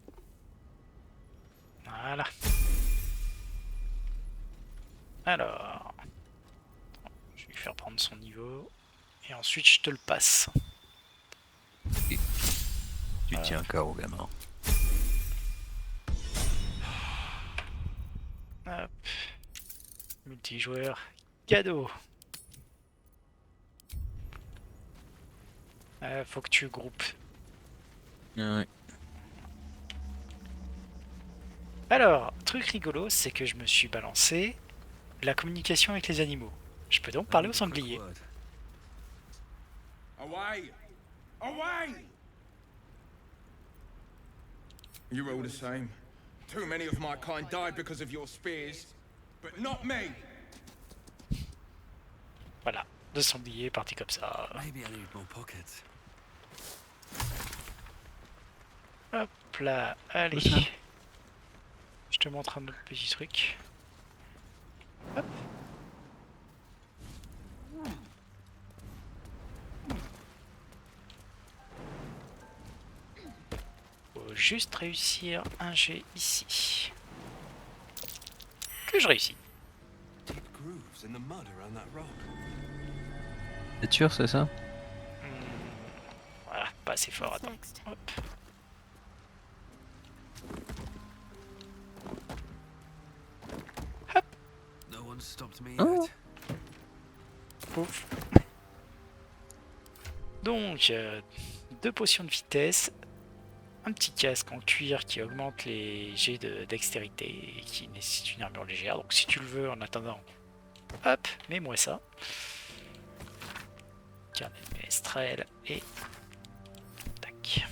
Voilà. Alors... Je vais lui faire prendre son niveau. Et ensuite, je te le passe. Tu tiens un carreau, gamin. Hop. Multijoueur. Cadeau. Faut que tu groupes. Ouais. Alors, truc rigolo, c'est que je me suis balancé la communication avec les animaux. Je peux donc parler aux sangliers. Away! Away! You're all the same. Too many of my kind died because of your spears, but not me. Voilà, deux sangliers partis comme ça. Maybe I need more pockets. Hop là, allez. Ça. Je te montre un autre petit truc. Hop. Faut juste réussir un jet ici. Que je réussis. Deep grooves in the mud around that rock. C'est sûr, c'est ça? Voilà, pas assez fort, attends. Next. Hop. No one stopped me Oh. yet. Pouf. Donc, deux potions de vitesse, un petit casque en cuir qui augmente les jets de dextérité et qui nécessite une armure légère. Donc, si tu le veux, en attendant, hop, mets-moi ça. Carnet de ménestrel et tac.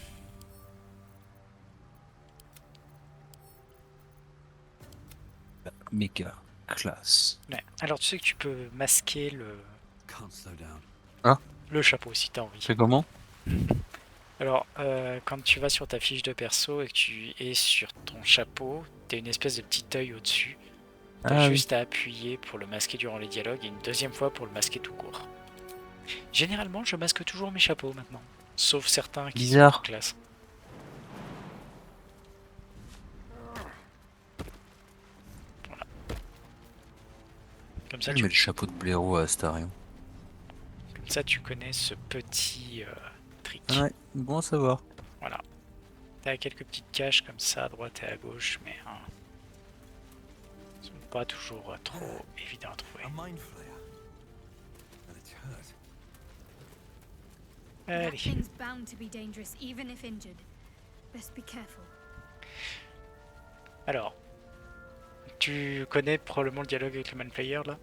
Méga classe. Ouais. Alors, tu sais que tu peux masquer Can't slow down. le chapeau si tu as envie. C'est comment? Alors, quand tu vas sur ta fiche de perso et que tu es sur ton chapeau, tu as une espèce de petit œil au-dessus. Tu as Ah, juste à appuyer pour le masquer durant les dialogues et une deuxième fois pour le masquer tout court. Généralement, je masque toujours mes chapeaux maintenant. Sauf certains qui Bizarre. sont en classe. Comme ça, Je mets le chapeau de blaireau à Astarion. comme ça, tu connais ce petit trick. Ouais, bon à savoir. Voilà. T'as quelques petites caches comme ça à droite et à gauche, mais sont pas toujours trop évidents à trouver. A mind flayer. And it's hurt. That Allez. thing's bound to be dangerous, even if injured. Best be careful. Alors, tu connais probablement le dialogue avec le Mindflayer là?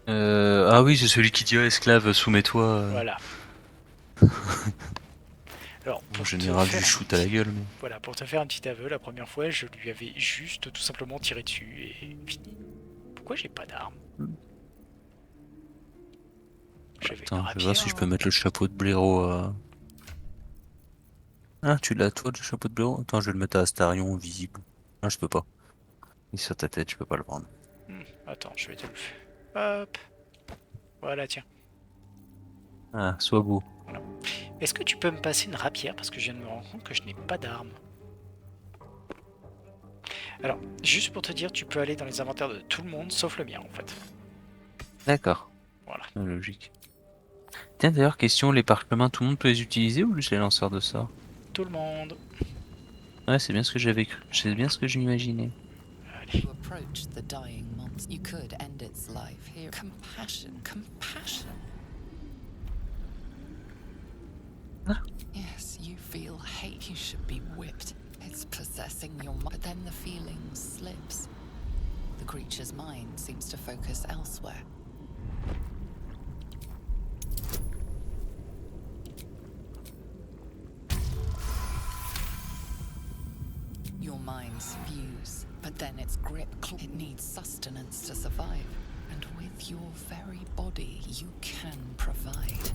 Ah oui, c'est celui qui dit ah, esclave, soumets-toi. Voilà. Alors, En pour général, te je faire shoot à la gueule. Mais... Voilà, pour te faire un petit aveu, la première fois, je lui avais juste tout simplement tiré dessus et fini. Pourquoi j'ai pas d'arme? J'avais une Attends, je vais rapière. voir si je peux mettre le chapeau de blaireau à... Ah, tu l'as toi, le chapeau de blaireau? Attends, je vais le mettre à Astarion, visible. Ah, je peux pas. Il est sur ta tête, je peux pas le prendre. Attends, je vais te le faire. Hop. Voilà, tiens. Ah, sois beau. Voilà. Est-ce que tu peux me passer une rapière parce que je viens de me rendre compte que je n'ai pas d'arme. Alors, juste pour te dire, tu peux aller dans les inventaires de tout le monde sauf le mien en fait. D'accord. Voilà. Logique. Tiens, d'ailleurs, question, les parchemins, tout le monde peut les utiliser ou juste les lanceurs de sorts? Tout le monde. Ouais, c'est bien ce que j'avais cru. C'est bien ce que j'imaginais. Allez. You approach the dying monster. You could end its life here. Compassion, compassion. Ah. Yes, you feel hate. You should be whipped. It's possessing your mind. But then the feeling slips. The creature's mind seems to focus elsewhere. Your minds fuse, but then its grip, it needs sustenance to survive. And with your very body, you can provide.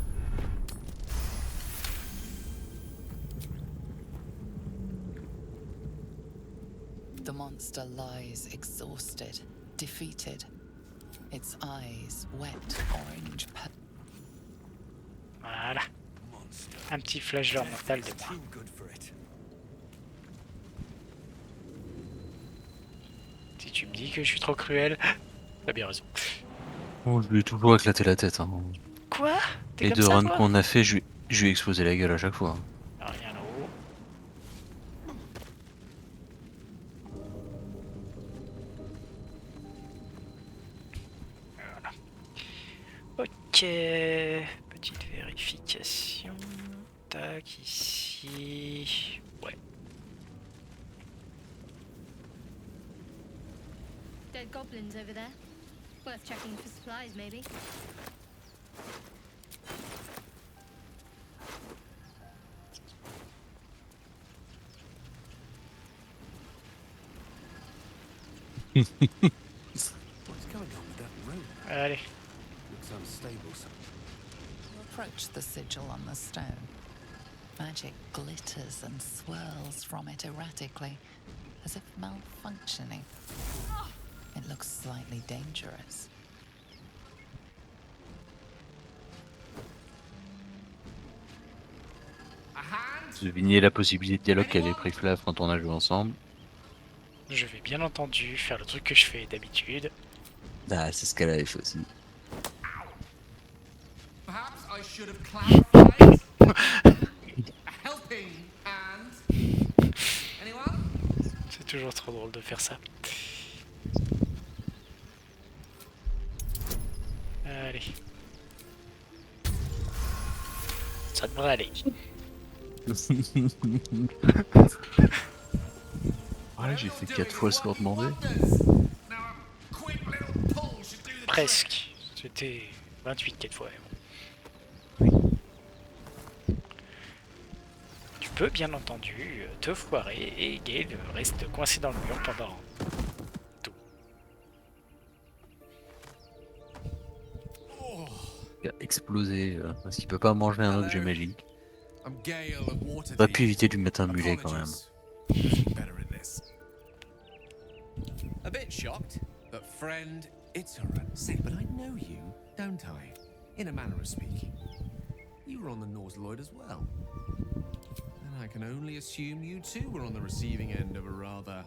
The monster lies exhausted, defeated. Its eyes wet orange. Voilà. Un petit flageur mental de moi. Too good for it. Si tu me dis que je suis trop cruel, t'as bien raison. Oh, je lui ai toujours éclaté la tête. Hein. Quoi? T'es Les comme deux ça, runs toi? qu'on a fait, je lui ai explosé la gueule à chaque fois. Rien en haut. Voilà. Ok. Petite vérification. Tac, ici. Ouais. Dead goblins over there. Worth checking for supplies, maybe. What's going on with that room? Allez. Looks unstable. You approach the sigil on the stone. Magic glitters and swirls from it erratically, as if malfunctioning. It looks slightly dangerous. Deviner la possibilité de dialogue qu'avait pris Flav quand on a joué ensemble. Je vais bien entendu faire le truc que je fais d'habitude. Ah, c'est ce qu'elle avait fait aussi. Perhaps I should have clarified. A helping hand. Anyone? C'est toujours trop drôle de faire ça. Allez. Ça devrait aller. Ouais, j'ai fait 4 fois le score demandé. Presque. C'était 28 4 fois. Tu peux bien entendu te foirer et Gale reste coincé dans le mur pendant tout. Il a explosé parce qu'il peut pas manger un objet magique. I'm Gale of On Waterdeep. aurait pu éviter de lui mettre un mulet quand même. Apologies. Better at this. A bit shocked, but friend, it's alright. Say, but I know you, don't I? In a manner of speaking. You were on the Norse Lloyd as well. And I can only assume you too were on the receiving end of a rather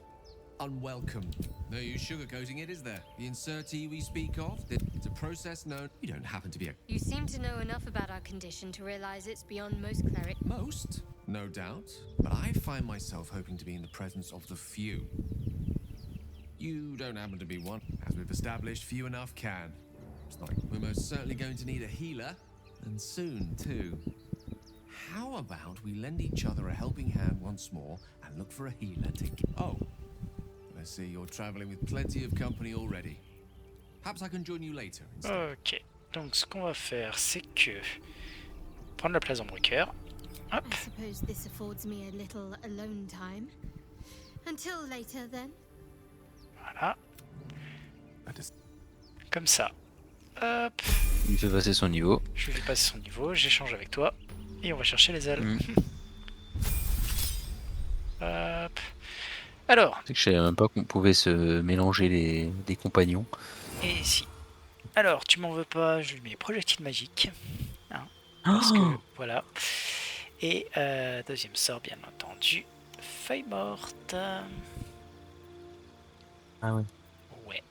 unwelcome. No use sugarcoating it, is there? The insertee we speak of, it's a process known. You don't happen to be a You seem to know enough about our condition to realize it's beyond most clerics. most, no doubt, but I find myself hoping to be in the presence of the few. You don't happen to be one. As we've established, few enough can. It's like we're most certainly going to need a healer, and soon too. How about we lend each other a helping hand once more and look for a healer to... Oh, I see you're traveling with plenty of company already. Perhaps I can join you later instead. Ok, donc ce qu'on va faire, c'est que prendre la place d'Embreaker. Hop. I suppose this affords me a little alone time. Until later, then. Voilà. Comme ça. Hop. Il fait passer son niveau. Je lui fais passer son niveau, j'échange avec toi. Et on va chercher les ailes. Hop. Alors. C'est que je savais même pas qu'on pouvait se mélanger les compagnons. Et si. Alors, tu m'en veux pas, je lui mets projectile magique. Hein, parce que, voilà. Et deuxième sort, bien entendu. Feuille morte. Ah ouais. Ouais.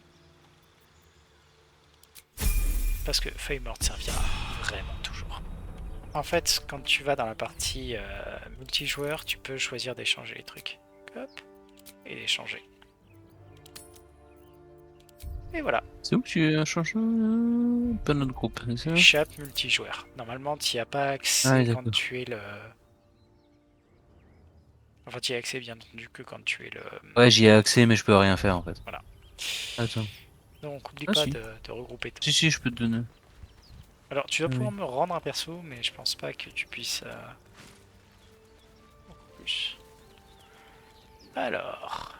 Parce que feuille morte servira vraiment toujours. En fait, quand tu vas dans la partie multijoueur, tu peux choisir d'échanger les trucs. Hop. Et les changer. Et voilà. C'est où que tu as changé pas notre groupe, c'est ça? Shop multijoueur. Normalement, tu n'y as pas accès quand tu es le... Enfin, tu y as accès bien entendu que quand tu es le... Ouais, j'y ai accès, mais je peux rien faire en fait. Voilà. Attends. Donc, oublie pas de regrouper tout. Si, je peux te donner. Alors, tu vas pouvoir me rendre un perso, mais je pense pas que tu puisses... plus. Alors...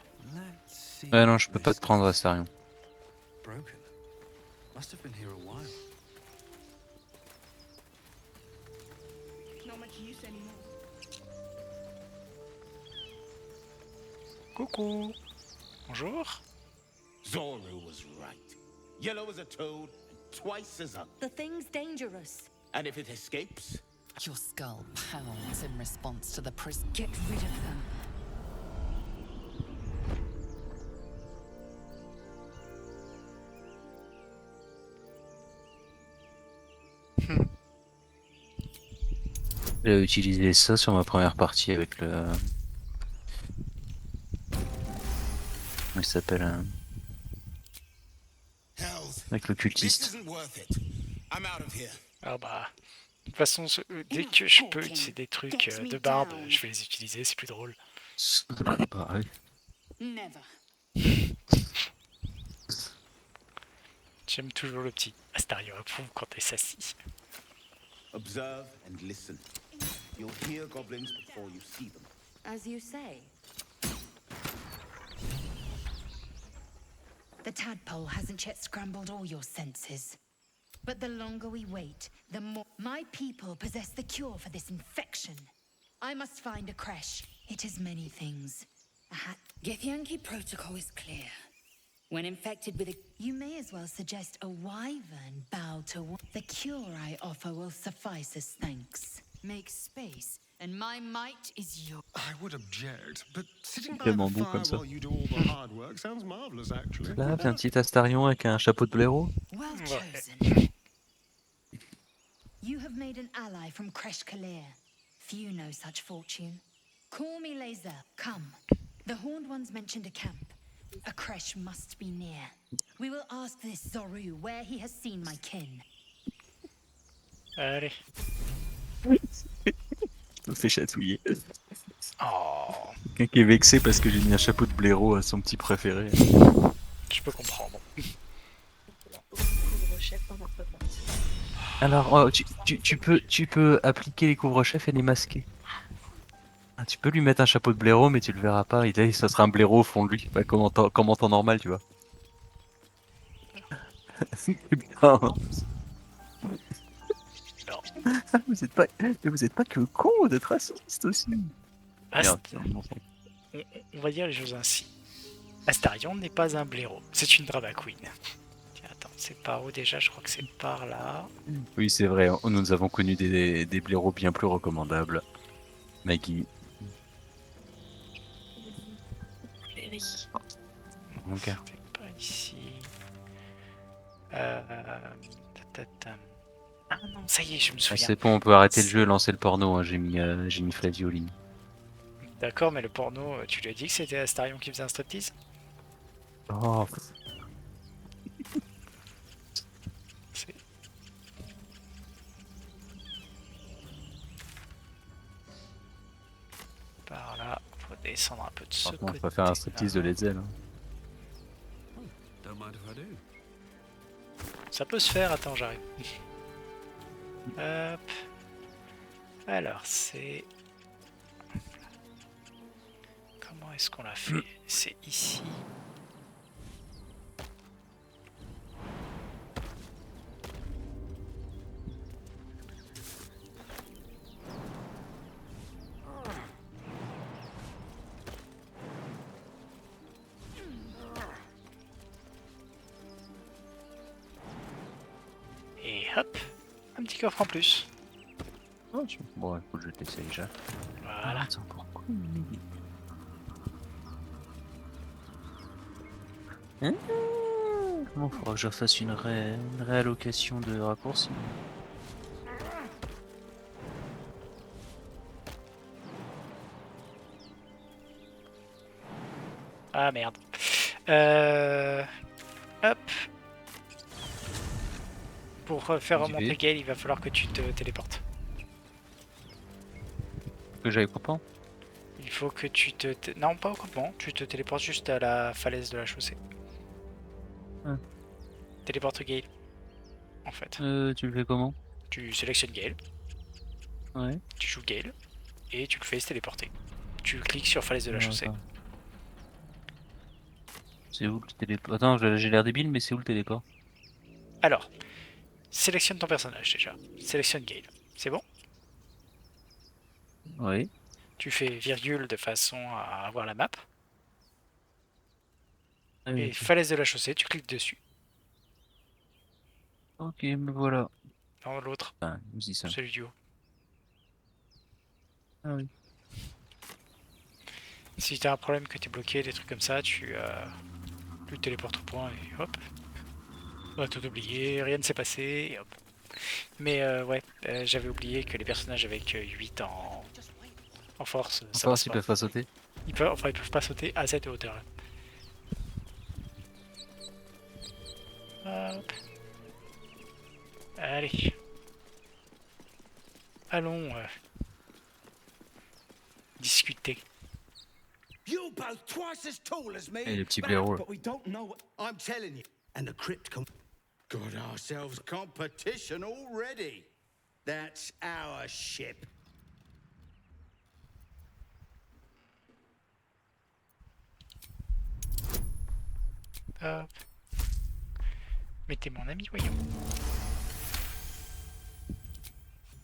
Ouais, non, je peux pas te prendre Astarion. Broken. Must have been here a while. Not much use anymore. Coucou. Bonjour. Zoru was right. Yellow as a toad, and twice as ugly. The thing's dangerous. And if it escapes? Your skull pounds in response to the prison. Get rid of them. J'ai utilisé ça sur ma première partie avec le... Comment il s'appelle avec le cultiste. Ah bah... De toute façon, dès que je peux utiliser des trucs de barbe, je vais les utiliser, c'est plus drôle. Pareil. J'aime toujours le petit Astarion à fond quand t'es sassy. Observe and listen. You'll hear goblins before you see them. As you say. The tadpole hasn't yet scrambled all your senses. But the longer we wait, the more... My people possess the cure for this infection. I must find a creche. It is many things. Githyanki protocol is clear. When infected with a... You may as well suggest a wyvern bow to... The cure I offer will suffice as thanks. Make space, and my might is yours. I would object, but sitting by Tellement the beau fire comme ça. while you do all the hard work sounds marvelous, actually. Là, un petit Astarion avec un chapeau de blaireau. Well chosen. You have made an ally from Kresh Kalir. Few know such fortune. Call me Laser. Come. The Horned Ones mentioned a camp. A creche must be near. We will ask this Zoru where he has seen my kin. Allez. Ça me fait chatouiller. Oh. Quelqu'un qui est vexé parce que j'ai mis un chapeau de blaireau à son petit préféré. Je peux comprendre. Alors, oh, tu peux appliquer les couvre-chefs et les masquer. Ah, tu peux lui mettre un chapeau de blaireau, mais tu le verras pas. Ça sera un blaireau au fond de lui, bah, comme en temps normal, tu vois. C'est bien. Vous êtes pas que con d'être raciste aussi. Merde, On va dire les choses ainsi. Astarion n'est pas un blaireau, c'est une drama queen. Tiens, attends, c'est par où déjà? Je crois que c'est par là. Oui, c'est vrai, nous avons connu des blaireaux bien plus recommandables. Maggie. Ok. Pas ici. Ah non, ça y est, je me Ah, souviens. c'est bon, on peut arrêter le jeu et lancer le porno. Hein. J'ai mis Flavio au lit. D'accord, mais le porno, tu lui as dit que c'était Astarion qui faisait un striptease? Oh. C'est- Par là, faut descendre un peu de ce Par contre, côté. on va faire un striptease de Led Zeppelin. Don't mind if I do. Ça peut se faire, attends, j'arrive. Hop. Alors, c'est... Comment est-ce qu'on l'a fait? C'est ici. Et hop, un petit coffre en plus. Bon, écoute, je t'essaye déjà. Voilà. Attends, pourquoi Comment faudra que je fasse une réallocation de raccourcis? Ah merde. Hop. Pour faire remonter Gale, il va falloir que tu te téléportes. Que j'aille coupant? Il faut que tu te... Non, pas au coupement. Tu te téléportes juste à la falaise de la chaussée. Téléporte Gale. En fait. Tu le fais comment? Tu sélectionnes Gale. Ouais. Tu joues Gale. Et tu le fais se téléporter. Tu cliques sur falaise de la chaussée. C'est où le téléport? Attends, j'ai l'air débile, mais c'est où le téléport? Alors, sélectionne ton personnage déjà. Sélectionne Gale. C'est bon? Oui. Tu fais virgule de façon à avoir la map. Et falaise de la chaussée, tu cliques dessus. Ok, me voilà. Non, l'autre. Ah, dis ça. Celui du haut. Ah oui. Si t'as un problème que t'es bloqué, des trucs comme ça, tu téléportes au point et hop. On va tout oublier, rien ne s'est passé et hop. Mais ouais, j'avais oublié que les personnages avec 8 en force, ça passe ils pas. peuvent pas sauter? Ils peuvent pas sauter à cette hauteur là. Hop. Allez. Allons discuter. You're both twice as tall as me. Et les petits blaireaux, là. But we don't know what I'm telling you. And the crypt got ourselves competition already. That's our ship. Hop. Mettez mon ami, voyons.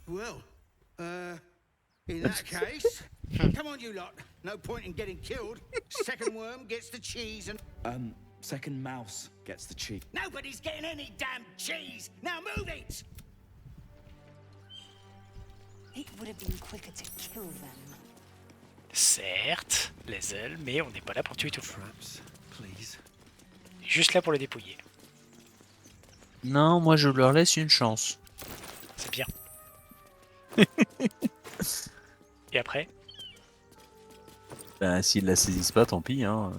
Well, in that case, come on, you lot. No point in getting killed. Second worm gets the cheese and... Second mouse gets the cheese. Nobody's getting any damn cheese! Now move it! It would have been quicker to kill them. Certes, les ailes, mais on n'est pas là pour tuer tout. Traps, please. Juste là pour le dépouiller. Non, moi je leur laisse une chance. C'est bien. Et après? Ben, s'ils la saisissent pas, tant pis. Hein.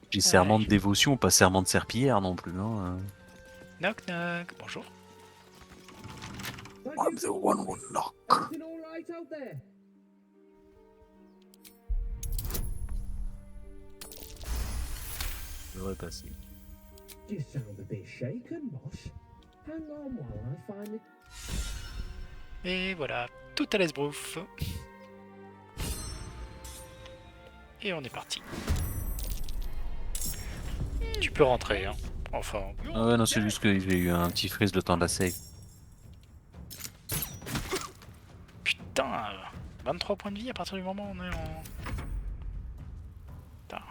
J'ai serment de dévotion, pas serment de serpillière non plus. Hein. Knock knock, bonjour. I'm the one who knock. Je devrais passer. You sound a bit shaken, boss. Hang on while I find it. Et voilà, tout à l'esbrouf. Et on est parti. Tu peux rentrer, hein. Enfin. Ah ouais, non, c'est juste que j'ai eu un petit freeze le temps de la save. Putain, 23 points de vie à partir du moment où on est en... Putain.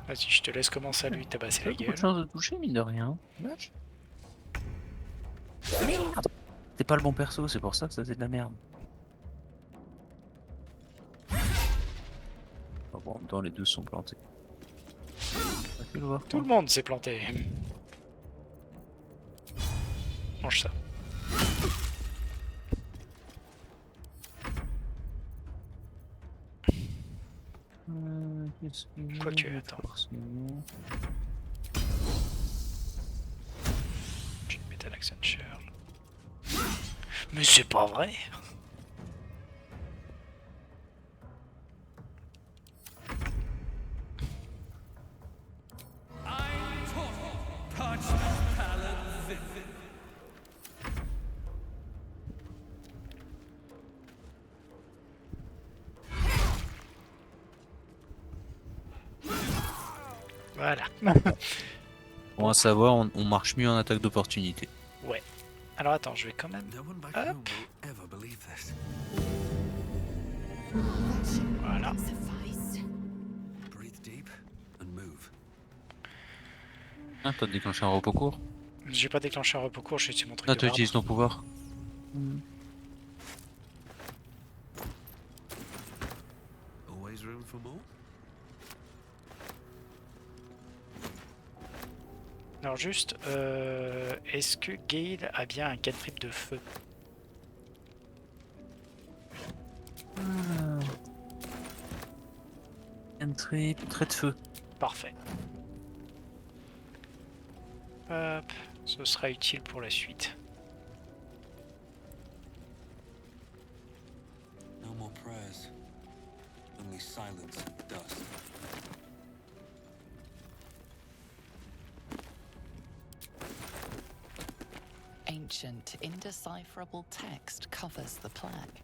Vas-y, je te laisse commencer à lui tabasser la Beaucoup gueule. de chance de toucher, mine de rien. Vache. Merde. T'es pas le bon perso, c'est pour ça que ça faisait de la merde. Bon, dans les deux sont plantés. T'as pu le voir, Tout toi le monde s'est planté. Mange ça. Qu'est-ce qu'il y a Quoique, de attends. force, non. J'ai une Metal Accenture. Mais c'est pas vrai. Voilà. Bon à savoir, on marche mieux en attaque d'opportunité. Ouais. Alors attends, je vais quand même. Hop. Voilà. Ah, t'as déclenché un repos court? J'ai pas déclenché un repos court, j'ai utilisé mon truc Ah, de tu barbe. utilises ton pouvoir. Always room for more? Alors juste, est-ce que Gale a bien un cantrip de feu? Entrée, trait de feu. Parfait. Hop, ce sera utile pour la suite. No more prayers. Only silence and dust. Ancient, indecipherable text covers the plaque.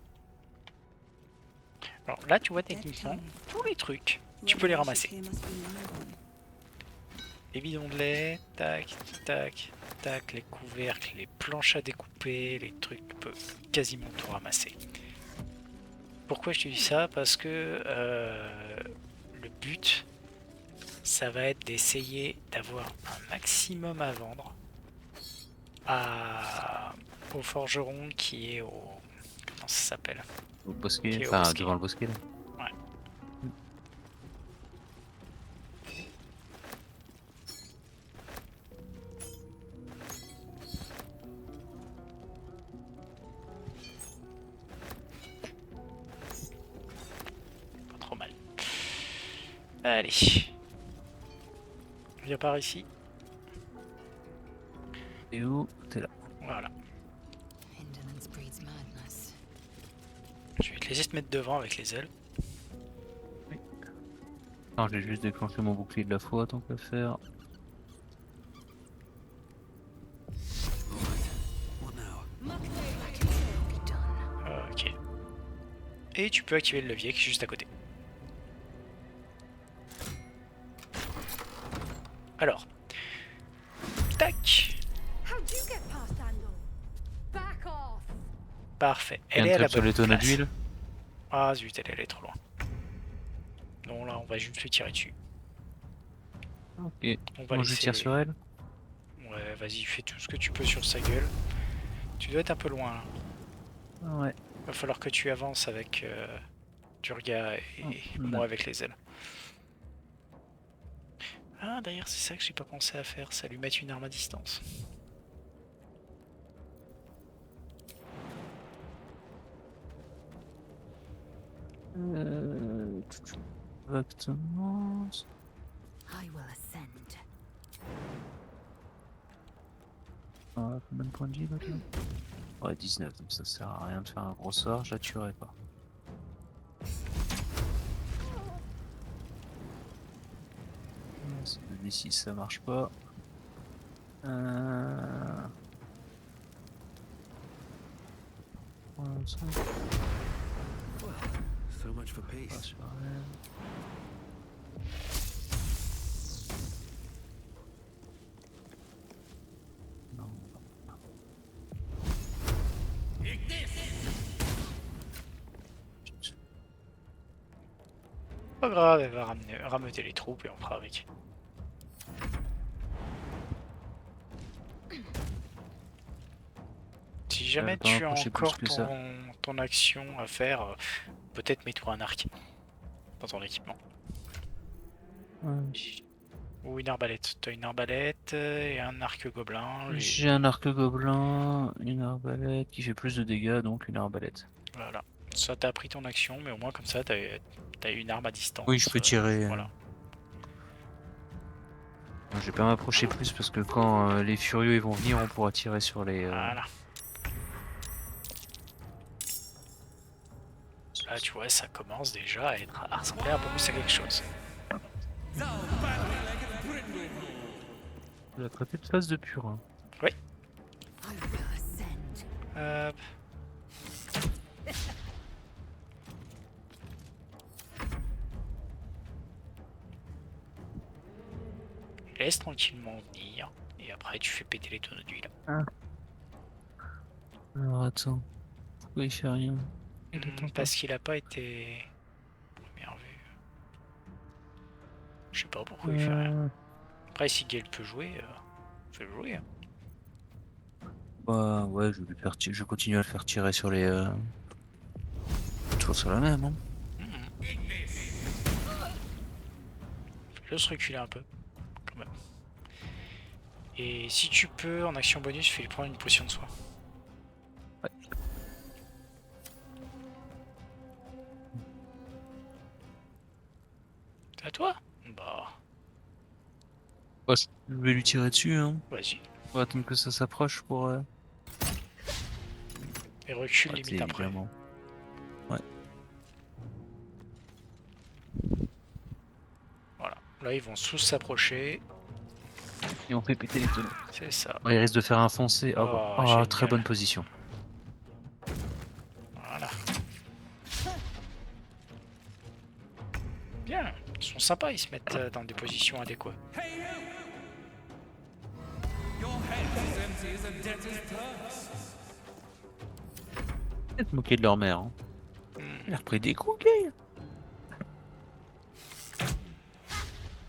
Alors là, tu vois techniquement tous les trucs. Tu peux les ramasser. Les bidons de lait, tac, tac, tac, les couvercles, les planches à découper, les trucs, tu peux quasiment tout ramasser. Pourquoi je te dis ça? Parce que le but, ça va être d'essayer d'avoir un maximum à vendre au forgeron qui est au... Comment ça s'appelle? Au bosquet, Qui est au enfin bosquet. devant le bosquet là. Ouais. Pas trop mal. Allez. Viens par ici. Et où? T'es là. Voilà. Indolence breeds madness. Je vais te laisser te mettre devant avec les ailes. Non, j'ai juste déclenché mon bouclier de la foi tant qu'à faire. Ok. Et tu peux activer le levier qui est juste à côté. Alors. Tac. How'd you get past Andor? Back off! Parfait. Il y a Elle est un à la trap sur bonne les tonneaux place. d'huile. Ah zut, elle est trop loin. Non, là, on va juste lui tirer dessus. Ok. On va Bon, je laisser tire les- sur elle. Ouais, vas-y, fais tout ce que tu peux sur sa gueule. Tu dois être un peu loin, là. Ouais. Va falloir que tu avances avec Durga et moi avec les ailes. Ah, d'ailleurs, c'est ça que j'ai pas pensé à faire, ça lui mettre une arme à distance. Exactement. I will ascend. Ah, combien de points de vie là? Ouais, 19, donc ça sert à rien de faire un gros sort, je la tuerai pas. C'est le D6, ça marche pas. Ouais, ça. So much for Pas peace. sur elle. Non. Pas grave, elle va rameuter les troupes et on fera avec. Si jamais pas tu as m'approcher plus encore que ça. ton action à faire, peut-être mets-toi un arc dans ton équipement. Ou une arbalète. T'as une arbalète et un arc gobelin. J'ai un arc gobelin, une arbalète qui fait plus de dégâts, donc une arbalète. Voilà. Ça t'a pris ton action, mais au moins comme ça, t'as une arme à distance. Oui, je peux tirer. Voilà. Je vais pas m'approcher plus parce que quand les furieux ils vont venir, on pourra tirer sur les. Voilà. Là, tu vois, ça commence déjà à ressembler un peu plus à quelque chose. On a traité de phase de purin. Oui. Hop. Laisse tranquillement venir et après tu fais péter les tonneaux d'huile. Ah. Alors attends, pourquoi il fait rien? Parce qu'il a pas été bien vu. Je sais pas pourquoi il fait rien. Après si Gale peut jouer, fais-le jouer. Hein. Bah ouais, je vais je continue à le faire tirer sur les. Toujours sur la même. Hein. Fais-le se reculer un peu. Quand même. Et si tu peux, en action bonus, fais-lui prendre une potion de soin. Ouais. C'est à toi? Bah. Ouais, je vais lui tirer dessus. Hein. Vas-y. On va attendre que ça s'approche pour. Et recule limite après. Évidemment. Ouais. Voilà. Là, ils vont tous s'approcher. Et on fait péter les tonneaux. C'est ça. Ouais, il risque de faire un foncé. Oh, génial. très bonne position. Voilà. Bien. Ils sont sympas, ils se mettent dans des positions adéquates. Peut-être moquer de leur mère. Hein. Il a repris des coups, Gale.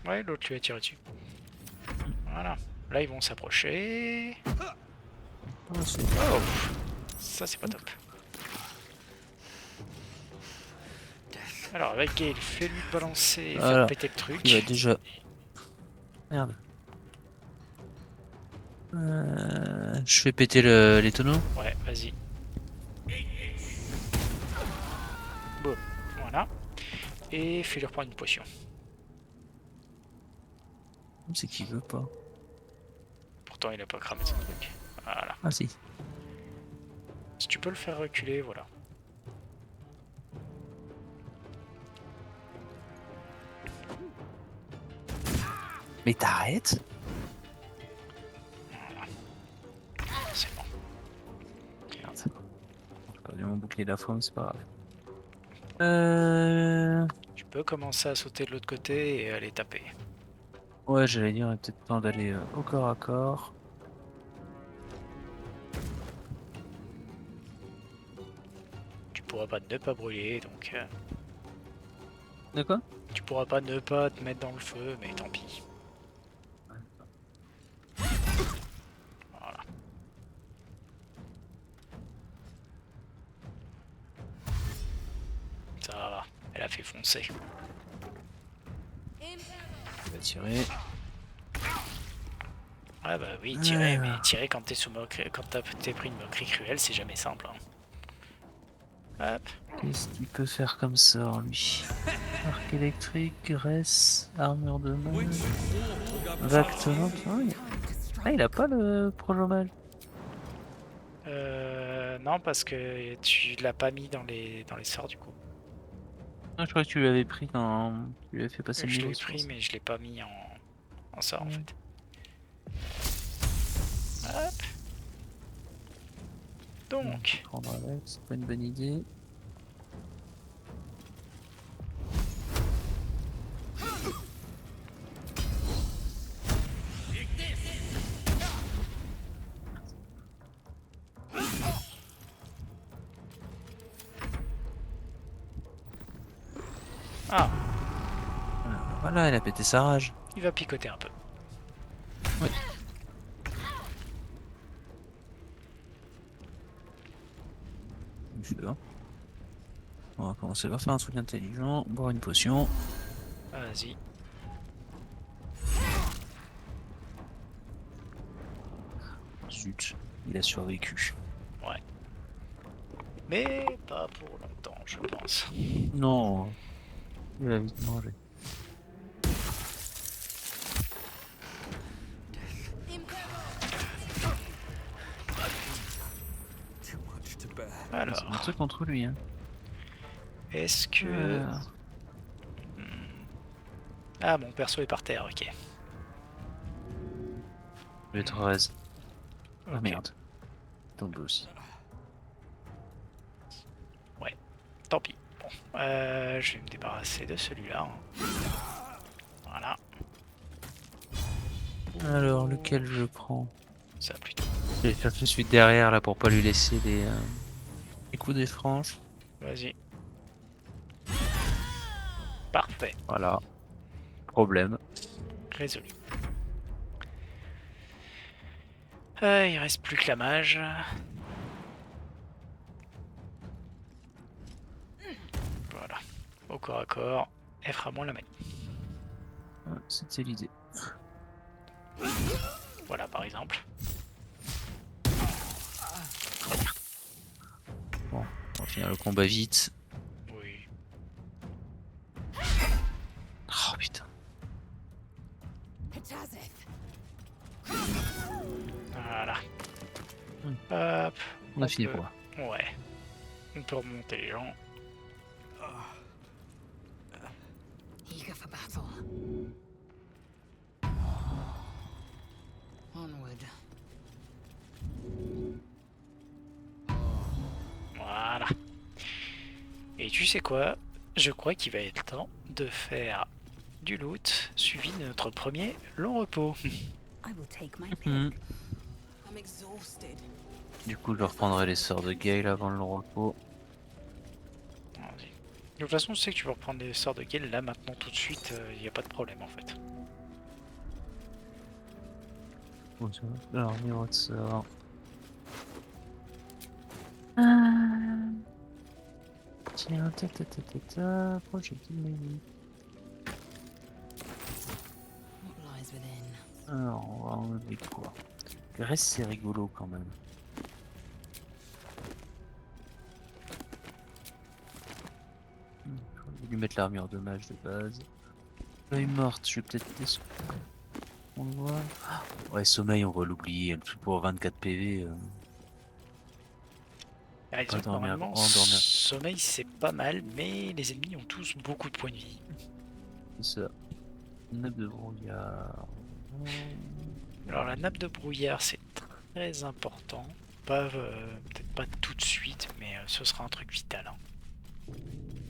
Ouais, l'autre lui a tiré dessus. Voilà. Là, ils vont s'approcher. Oh, ça, c'est pas top. Alors, avec Gale, fais-lui balancer et faire péter le truc. Il va déjà. Merde. Je fais péter les tonneaux. Ouais, vas-y. Bon, voilà. Et fais-lui reprendre une potion. C'est qu'il veut pas. Pourtant, il a pas cramé son truc. Voilà. Ah si. Si tu peux le faire reculer, voilà. Mais t'arrêtes? Voilà. C'est bon. Merde. J'ai perdu mon bouclier de la forme, c'est pas grave. Tu peux commencer à sauter de l'autre côté et aller taper. Ouais, j'allais dire, il y a peut-être temps d'aller au corps à corps. Tu pourras pas ne pas brûler, donc... De quoi? Tu pourras pas ne pas te mettre dans le feu, mais tant pis. Voilà. Ça va, elle a fait foncer. Il va tirer. Ah bah oui, tirer, mais tirer quand t'es quand t'es pris une moquerie cruelle, c'est jamais simple. Hein. Hop. Qu'est-ce qu'il peut faire comme ça, lui? Arc électrique, graisse, armure de main, vague tonnante. Ah, il a pas le prolongage. Non, parce que tu l'as pas mis dans les sorts du coup. Ah, je crois que tu l'avais pris quand tu lui avais fait passer le Je niveau. l'ai pris, mais je l'ai pas mis en sort en fait. Hop. Donc. Prendre avec, c'est pas une bonne idée. Ah. Voilà, il a pété sa rage. Il va picoter un peu. Oui. On va commencer par faire un truc intelligent, boire une potion. Vas-y. zut, il a survécu. Ouais. Mais pas pour longtemps, je pense. Non, il a vite mangé. C'est un Alors, truc contre lui, hein. est-ce que... Ah, mon perso est par terre, ok. Le 13. Ah Ok. merde. Tombe aussi. Ouais, tant pis. Bon, je vais me débarrasser de celui-là. Hein. Voilà, Alors, lequel je prends? ça plutôt. Je vais faire tout de suite derrière là pour pas lui laisser les coups des franges. Vas-y. Parfait, Voilà. Problème. résolu. Il reste plus que la mage. Voilà. Au corps à corps, elle fera moins la manie. Ah, c'était l'idée. Voilà, par exemple. Bon, on va finir le combat vite. Oui. Oh putain. Voilà. Hop. On a fini le combat. Ouais. On peut remonter les gens. Eager for battle. Onward. Voilà. Et tu sais quoi? Je crois qu'il va être temps de faire du loot, suivi de notre premier long repos. Mhm. Du coup, je reprendrai les sorts de Gale avant le repos. Vas-y. De toute façon, je sais que tu vas reprendre les sorts de Gale là maintenant tout de suite, il n'y a pas de problème en fait. Alors, numéro de sort. Tiens, projectile melee. What lies within? Alors, on va enlever quoi? Grèce, c'est rigolo quand même. Je vais lui mettre l'armure de mage de base. Feuille morte, je vais peut-être tester. On le voit. Ouais, sommeil, on va l'oublier. Le truc pour 24 PV. Ah, disons que normalement, sommeil c'est pas mal, mais les ennemis ont tous beaucoup de points de vie. C'est ça. Nappe de brouillard. Alors la nappe de brouillard c'est très important. Pas peut-être pas tout de suite, mais ce sera un truc vital. Hein.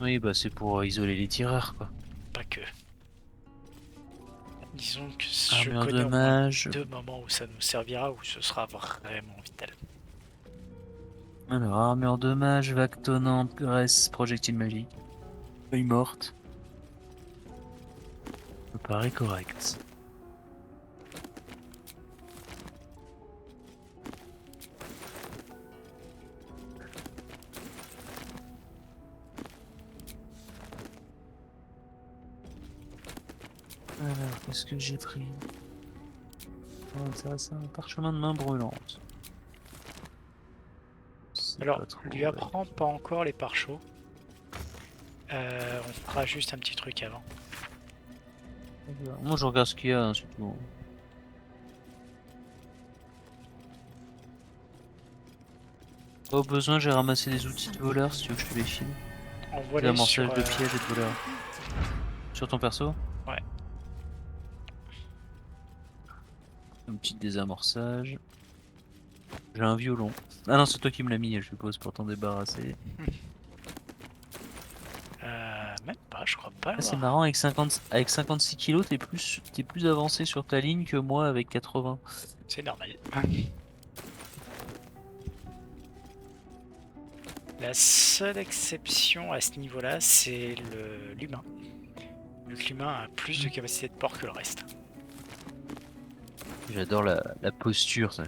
Oui, bah c'est pour isoler les tireurs, quoi. Pas que. Disons que Armure je de connais au moins mage. 2 moments où ça nous servira, où ce sera vraiment vital. Alors, armure de mage, vague tonnante, graisse, projectile magique. Feuille morte. Me paraît correct. Alors, qu'est-ce que j'ai pris? Oh, intéressant, un parchemin de main brûlante. Alors, lui apprends pas encore les pare-chauds. On fera juste un petit truc avant. Moi je regarde ce qu'il y a, hein, surtout. Pas au besoin, j'ai ramassé des outils de voleur si tu veux que je te les file. Envoie-les L'amorçage sur, de piège et de voleur. Sur ton perso? Ouais. Un petit désamorçage. J'ai un violon. Ah non, c'est toi qui me l'as mis, je suppose, pour t'en débarrasser. Même pas, je crois pas. Ah, c'est marrant, avec 56 kilos, t'es plus avancé sur ta ligne que moi avec 80. C'est normal. La seule exception à ce niveau-là, c'est l'humain. Vu que l'humain a plus de capacité de port que le reste. J'adore la posture, ça.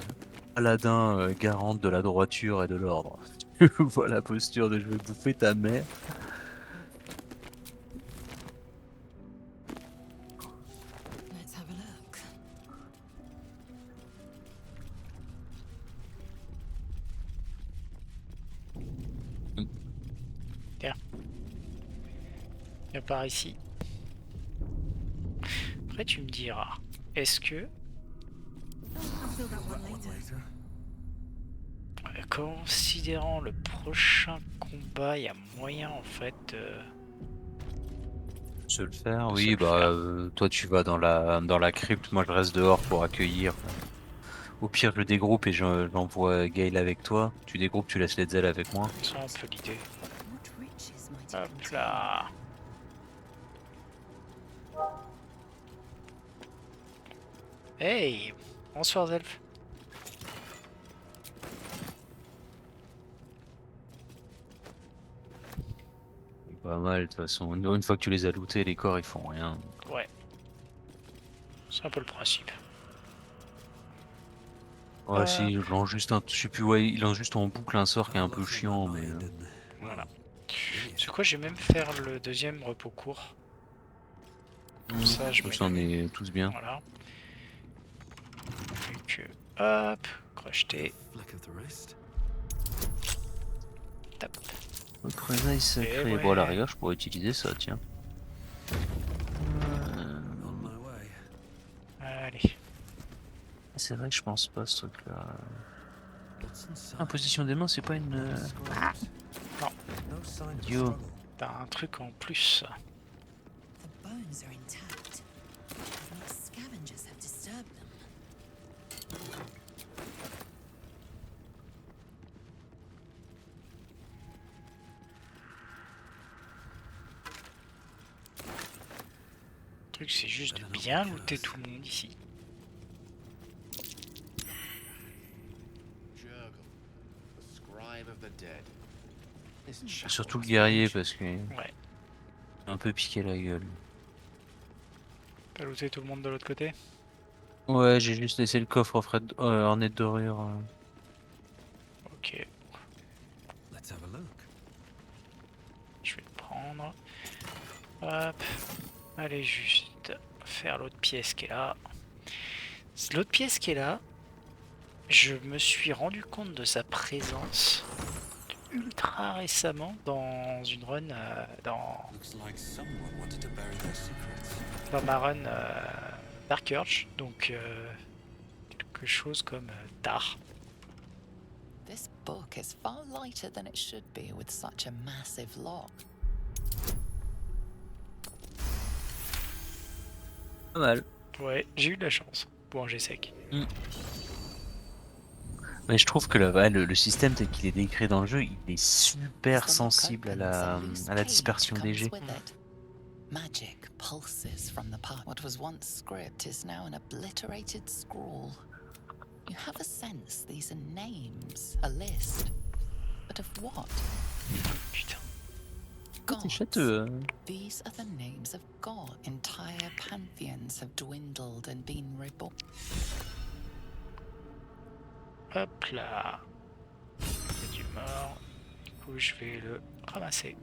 Aladdin, garante de la droiture et de l'ordre. Tu vois la posture de je vais bouffer ta mère. Let's have a look. Et par ici. Après, tu me diras, est-ce que, considérant le prochain combat, il y a moyen en fait Se le faire, de se oui, le bah faire. toi tu vas dans la crypte, moi je reste dehors pour accueillir. Au pire je dégroupe et j'envoie Gale avec toi. Tu dégroupes, tu laisses les ailes avec moi. C'est un peu l'idée. Hop là. Hey, bonsoir Zelf. Pas mal, de toute façon. Une fois que tu les as lootés, les corps ils font rien. Ouais. C'est un peu le principe. Ouais, si, il lance juste un. Je sais plus, ouais, il lance juste en boucle un sort qui est un peu chiant, mais. Voilà. C'est quoi, je vais même faire le deuxième repos court. Comme ça, je on est tous bien. Voilà. Vu que. Hop, crocheté. Top. Représailles sacrée. ouais. Bon, à la rigueur, je pourrais utiliser ça, tiens. Allez. C'est vrai que je pense pas ce truc-là. Imposition des mains, c'est pas une. Non. Yo. T'as un truc en plus. The bones are intact. No scavengers have disturbed them. Le truc, c'est juste de bien looter tout le monde ici. Surtout le guerrier parce que. Ouais. Un peu piqué la gueule. T'as looté tout le monde de l'autre côté? Ouais, j'ai juste laissé le coffre orné de dorure. Ok. Je vais le prendre. Hop. Allez, juste faire l'autre pièce qui est là. L'autre pièce qui est là, je me suis rendu compte de sa présence ultra récemment dans une run dans ma run Dark Urge, donc quelque chose comme tard. This book is far lighter than it should be with such a massive lock. Pas mal. Ouais, j'ai eu de la chance pour un G sec. Mais je trouve que le système tel qu'il est décrit dans le jeu, il est super sensible à la dispersion des jets. Magic pulses from the past. What was once script is now an obliterated scrawl. You have a sense these are names, a list. But of what? Putain. C'est châteux. These are the names of God. Entire pantheons have dwindled and been reborn. Hop là. Il y a du mort. Du coup, je vais le ramasser.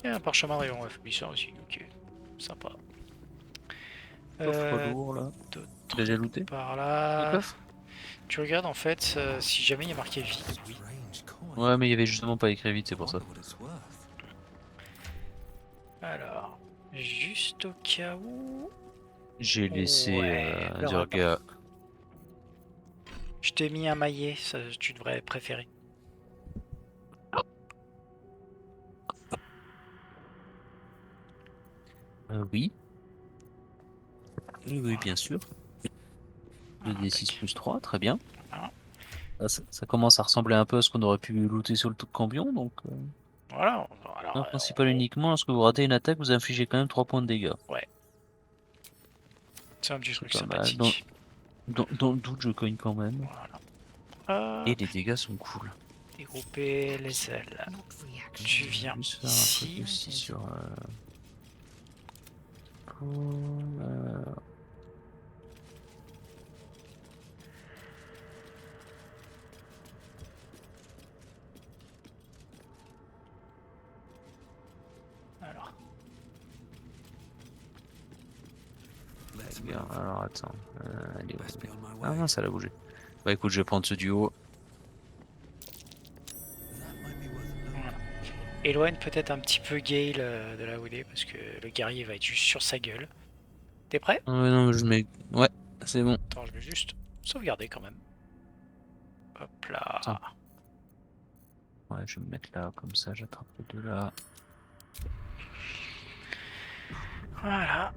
Et un parchemin de rayon affaibissant aussi. Ok. Sympa. Coffre lourd là. Tu l'as déjà looté? Par là. Le coffre? Tu regardes en fait si jamais il y a marqué vie. Oui. Ouais, mais il y avait justement pas écrit vite, c'est pour ça. Alors, juste au cas où. J'ai laissé Ouais, alors, Durga. Je t'ai mis un maillet, ça, tu devrais préférer. Oui. Oui, bien sûr. 2d6 plus 3, très bien. Ah, ça commence à ressembler un peu à ce qu'on aurait pu looter sur le tout de cambion, donc... Voilà. Alors, principal uniquement, lorsque vous ratez une attaque, vous infligez quand même 3 points de dégâts. Ouais. C'est un petit truc Pas mal. sympathique. Dans le doute, je cogne quand même. Voilà. Et les dégâts sont cool. Dégrouper les ailes. Tu viens Juste faire un ici. truc aussi sur... Alors. Alors attends. Allez, ah non, ça l'a bougé. Bah écoute, je vais prendre ce duo. Voilà. éloigne peut-être un petit peu Gale de là où il est, parce que le guerrier va être juste sur sa gueule. T'es prêt? Ouais, non, je mets. Ouais, c'est bon. Attends, je vais juste sauvegarder quand même. Hop là. Attends. Ouais, je vais me mettre là, comme ça, j'attrape les deux là. Voilà.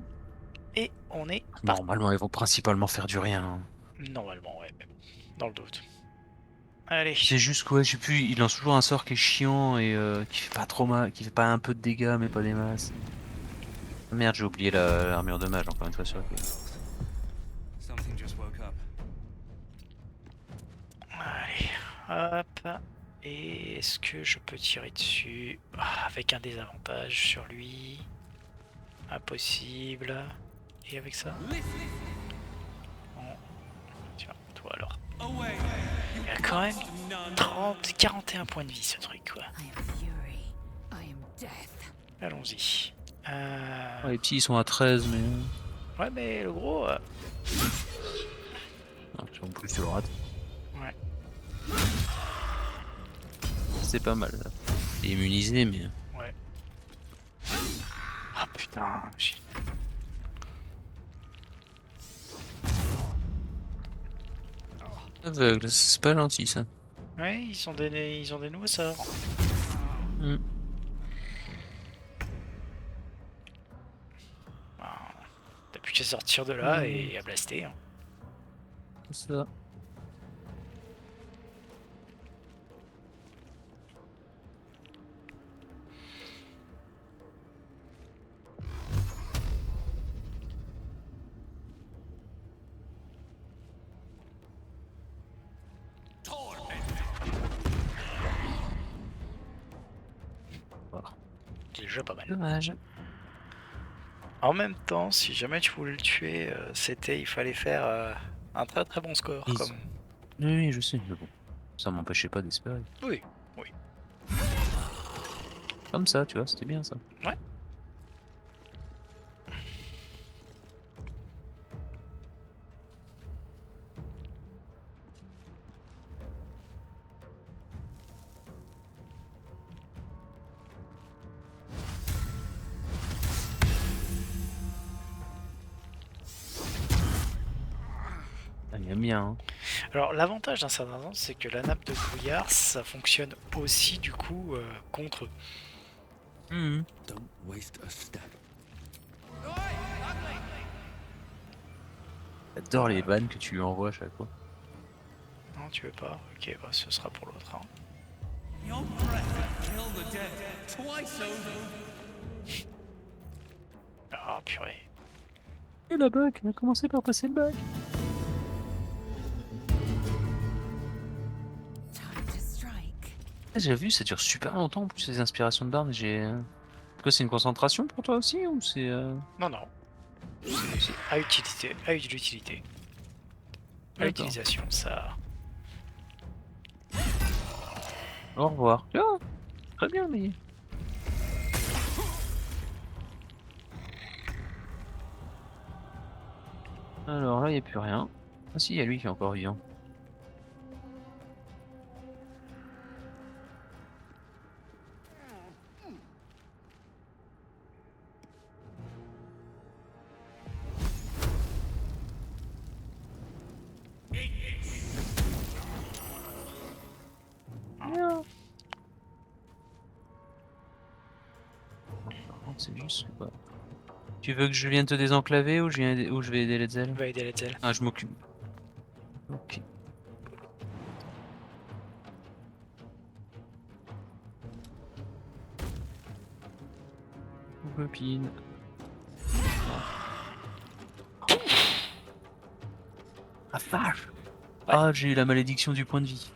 Et on est Normalement, ils vont principalement faire du rien. Hein. Normalement, ouais. Dans le doute. Allez. C'est juste quoi, je sais plus, il lance toujours un sort qui est chiant et qui fait pas trop mal, qui fait pas un peu de dégâts mais pas des masses. Merde, j'ai oublié l'armure de mage encore une fois sur le coup. Something just woke up. Allez, hop. Et est-ce que je peux tirer dessus avec un désavantage sur lui? Impossible. Et avec ça? Bon. Tiens, toi alors. Il y a quand même 41 points de vie ce truc quoi. Allons-y. Les petits ils sont à 13 mais... Ouais mais le gros... Ah, en plus tu le rates. Ouais. C'est pas mal là. Il est immunisé mais... Ouais. Ah putain. Aveugle, c'est pas gentil ça. Ouais, ils ont des nouveaux sorts. Mm. T'as plus qu'à sortir de là et à blaster. Hein. C'est ça. C'est déjà pas mal. Dommage. En même temps, si jamais tu voulais le tuer, il fallait faire un très très bon score. Comme... Oui, je sais, mais bon. Ça m'empêchait pas d'espérer. Oui, oui. Comme ça, tu vois, c'était bien ça. Ouais. Il y a bien. Hein. Alors l'avantage d'un certain sens, c'est que la nappe de brouillard, ça fonctionne aussi du coup contre eux. Mmh. Don't waste a step. J'adore les vannes que tu lui envoies à chaque fois. Non, tu veux pas? Ok, bah ce sera pour l'autre. Hein. Ah purée. Et la bac, on a commencé par passer le bac. J'ai vu, ça dure super longtemps en plus les inspirations de Barn. Quoi, c'est une concentration pour toi aussi ou c'est Non, non. C'est à utilité, à l'utilité. À l'utilisation, ça. Au revoir. Ah, très bien, mais. Alors là, il n'y a plus rien. Ah si, il y a lui qui est encore vivant. C'est juste quoi. Tu veux que je vienne te désenclaver ou je vais aider Letzel? Va aider Letzel. Ah, je m'occupe. Ok. Copine. Ah vache! Ouais. Ah, j'ai eu la malédiction du point de vie.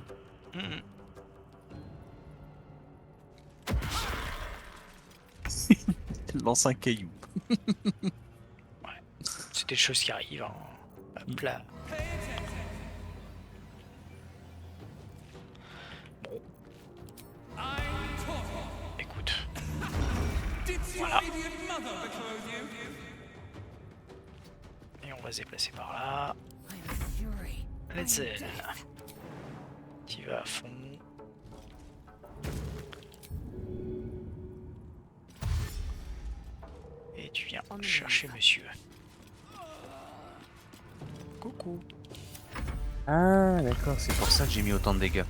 Lance un caillou. Ouais. C'est des choses qui arrivent. Hein. Hop là. Bon. Écoute. Voilà. Et on va se déplacer par là. Letzel. Qui va à fond. Cherchez monsieur. Coucou. Ah, d'accord, c'est pour ça que j'ai mis autant de dégâts.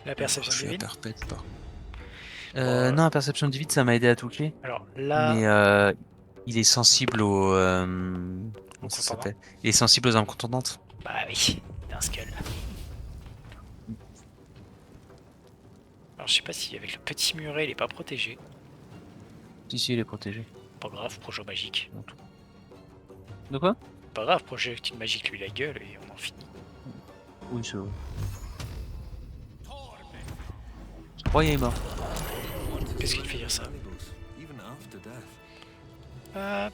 La perception Je suis à divine. perpète, pas. Non, la perception divine, ça m'a aidé à toucher. Alors là, Mais il est sensible aux. Comment ça contendant. s'appelle? Il est sensible aux armes contendantes. Bah oui, d'un skull. Alors je sais pas si avec le petit muret il est pas protégé. Si, il est protégé. Pas grave, projet magique. De quoi? Pas grave, projectile magique lui la gueule et on en finit. Oui, c'est vrai. Je croyais il est mort. Qu'est-ce qu'il fait dire ça? Hop,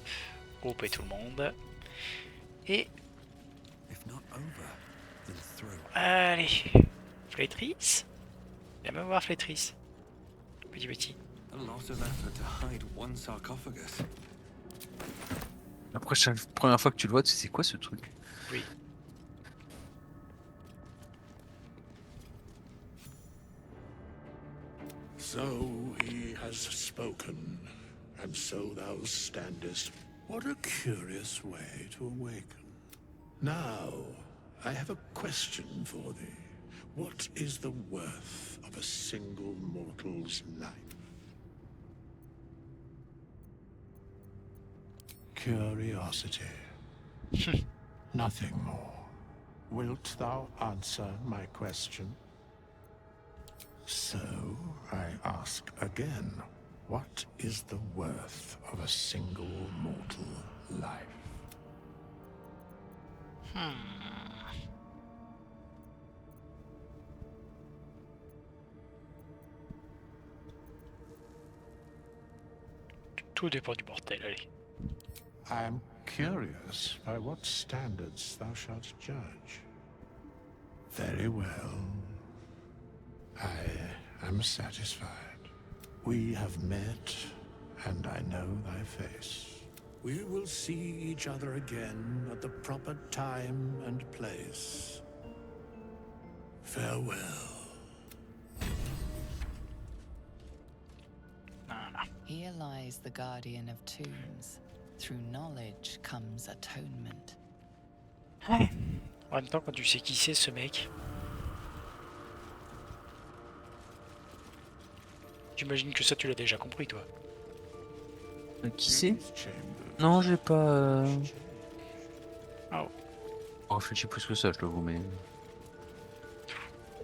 grouper tout le monde. Et... Allez, Flétrice. Viens me voir Flétrice. Petit. La première fois que tu le vois, tu sais c'est quoi ce truc? Oui. So he has spoken, and so thou standest. What a curious way to awaken. Now, I have a question for thee. What is the worth of a single mortal's life? Curiosity. Nothing more. Wilt thou answer my question? So, I ask again, what is the worth of a single mortal life? Tout dépend du mortel, allez. I am curious by what standards thou shalt judge. Very well. I am satisfied. We have met, and I know thy face. We will see each other again at the proper time and place. Farewell. Here lies the guardian of tombs. Through knowledge comes atonement. Ouais. En même temps, quand tu sais qui c'est ce mec, j'imagine que ça tu l'as déjà compris, toi. Qui c'est? Non, j'ai pas. Oh. Oh, je sais plus que ça, je l'avoue, mais.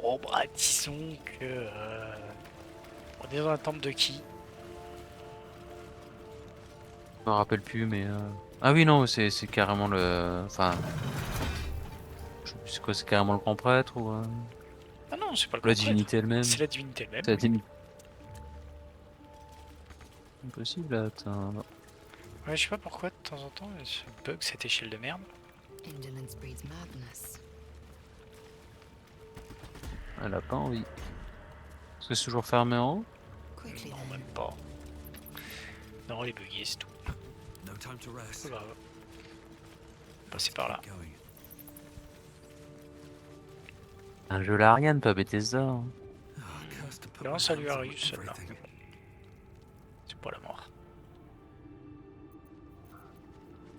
Oh bah disons que on est dans la temple de qui? Je me rappelle plus, mais. Ah oui, non, c'est carrément le. Enfin. Je sais plus c'est quoi, c'est carrément le grand prêtre ou. Ah non, c'est pas le La grand divinité prêtre. elle-même. C'est la divinité elle-même. C'est la divinité. Impossible à atteindre. Ouais, je sais pas pourquoi de temps en temps je bug cette échelle de merde. Indolence breeds madness. Elle a pas envie. Est-ce que c'est toujours fermé en haut? Non, même pas. Non, elle est buggée, c'est tout. C'est grave. Passer par là. Un jeu Larian, pas Bethesda. Hein. Non, ça lui arrive, celle-là. C'est pas la mort.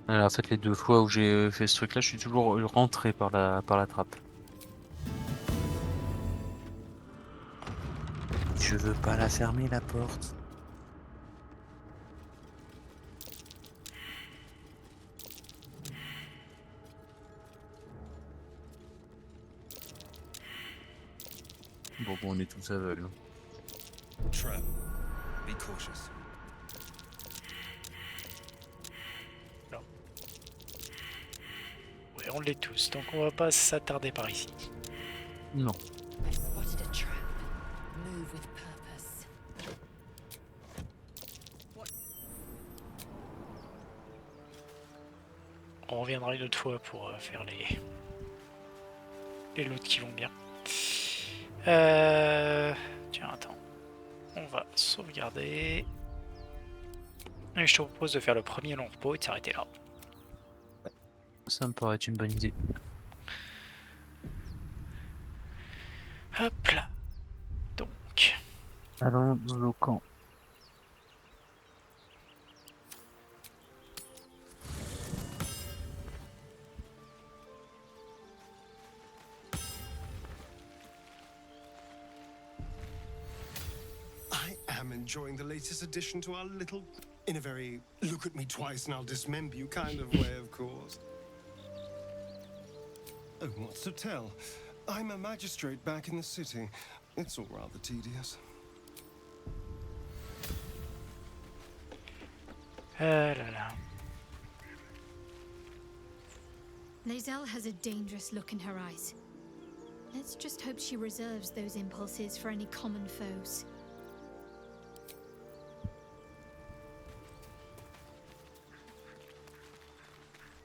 Alors, en fait, les deux fois où j'ai fait ce truc-là, je suis toujours rentré par la trappe. Je veux pas la fermer, la porte. Bon, on est tous aveugles. Trap. Be cautious. Ouais, on l'est tous, donc on va pas s'attarder par ici. Non. I've spotted a trap. Move with purpose. On reviendra une autre fois pour faire les lots qui vont bien. Tiens, attends. On va sauvegarder. Et je te propose de faire le premier long repos et de s'arrêter là. Ça me paraît être une bonne idée. Hop là. Allons au camp. I am enjoying the latest addition to our little... In a very look at me twice and I'll dismember you kind of way, of course. Oh, what's to tell? I'm a magistrate back in the city. It's all rather tedious. Ah là là. Lae'zel has a dangerous look in her eyes. Let's just hope she reserves those impulses for any common foes.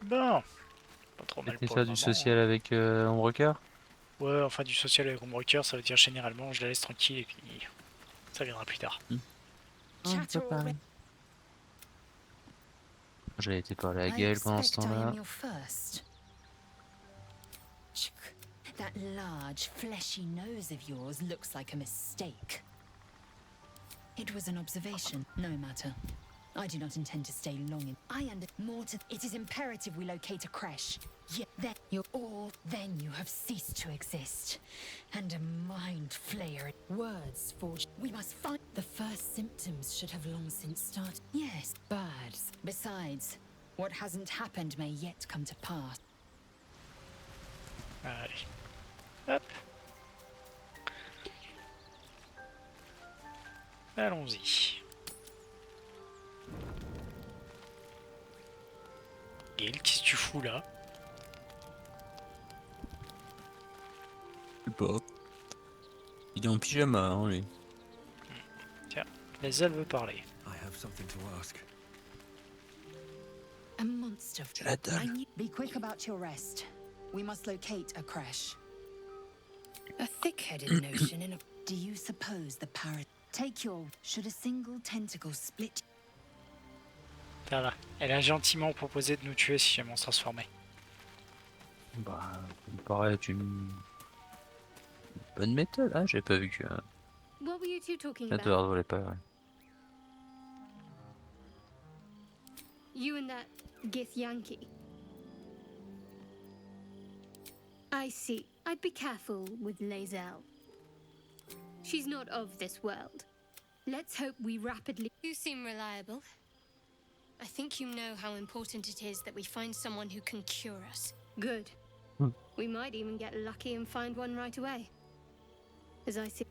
Bon. Pas trop mal Et pour faire le du moment, social avec Ombrecoeur. Ouais, enfin du social avec Ombrecoeur, ça veut dire généralement je la laisse tranquille et puis ça viendra plus tard. J'ai été parler à I Gaël pendant ce expect I temps-là. am your first. That large, fleshy nose of yours looks like a mistake. It was an observation, no matter. I do not intend to stay long in. I under more to. It is imperative we locate a creche. Yeah, then you're all. Then you have ceased to exist, and a mind flayer. Words forged. We must find. The first symptoms should have long since started. Yes, birds. Besides, what hasn't happened may yet come to pass. Allez. Hop. Allons-y. Gaël, qu'est-ce que tu fous là? Je sais pas. Il est en pyjama, hein, lui. Tiens, Lae'zel veut parler. I have something to ask. A monster. La dalle. Be quick about your rest. We must locate a creche. A thick-headed notion in a... Do you suppose the parrot... Take your... Should a single tentacle split... Voilà. Elle a gentiment proposé de nous tuer si jamais on se transformait. Bah, ça me paraît être une bonne méthode. Ah, j'ai pas vu que What were you two talking la about? dehors volait pas. Ouais. You and that Githyanki. I see. I'd be careful with Lae'zel. She's not of this world. Let's hope we rapidly... You seem reliable. I think you know how important it is that we find someone who can cure us. Good. We might even get lucky and find one right away. As I see...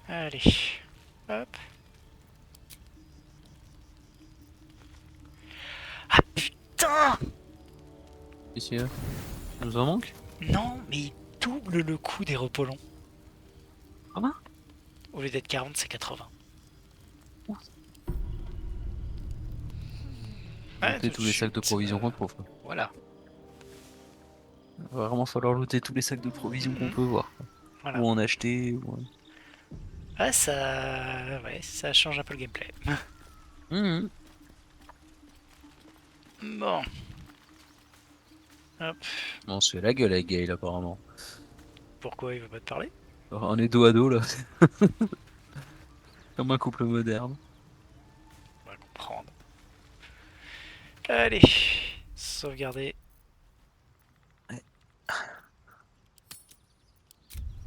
Allez. Hop. Ah putain! Monsieur, ça nous en manque? Non, mais il double le coût des repos longs. Comment? Au lieu d'être 40, c'est 80. Ouais, Looter tous les sacs de provisions qu'on trouve. Quoi. Voilà. Il va vraiment falloir looter tous les sacs de provisions qu'on peut voir. Voilà. Ou en acheter. Ou... Ah, ça... Ouais, ça change un peu le gameplay. Bon. Hop. On se fait la gueule avec Gaël apparemment. Pourquoi il veut pas te parler? On est dos à dos là. Comme un couple moderne. On va comprendre. Allez. Sauvegarder. Ouais.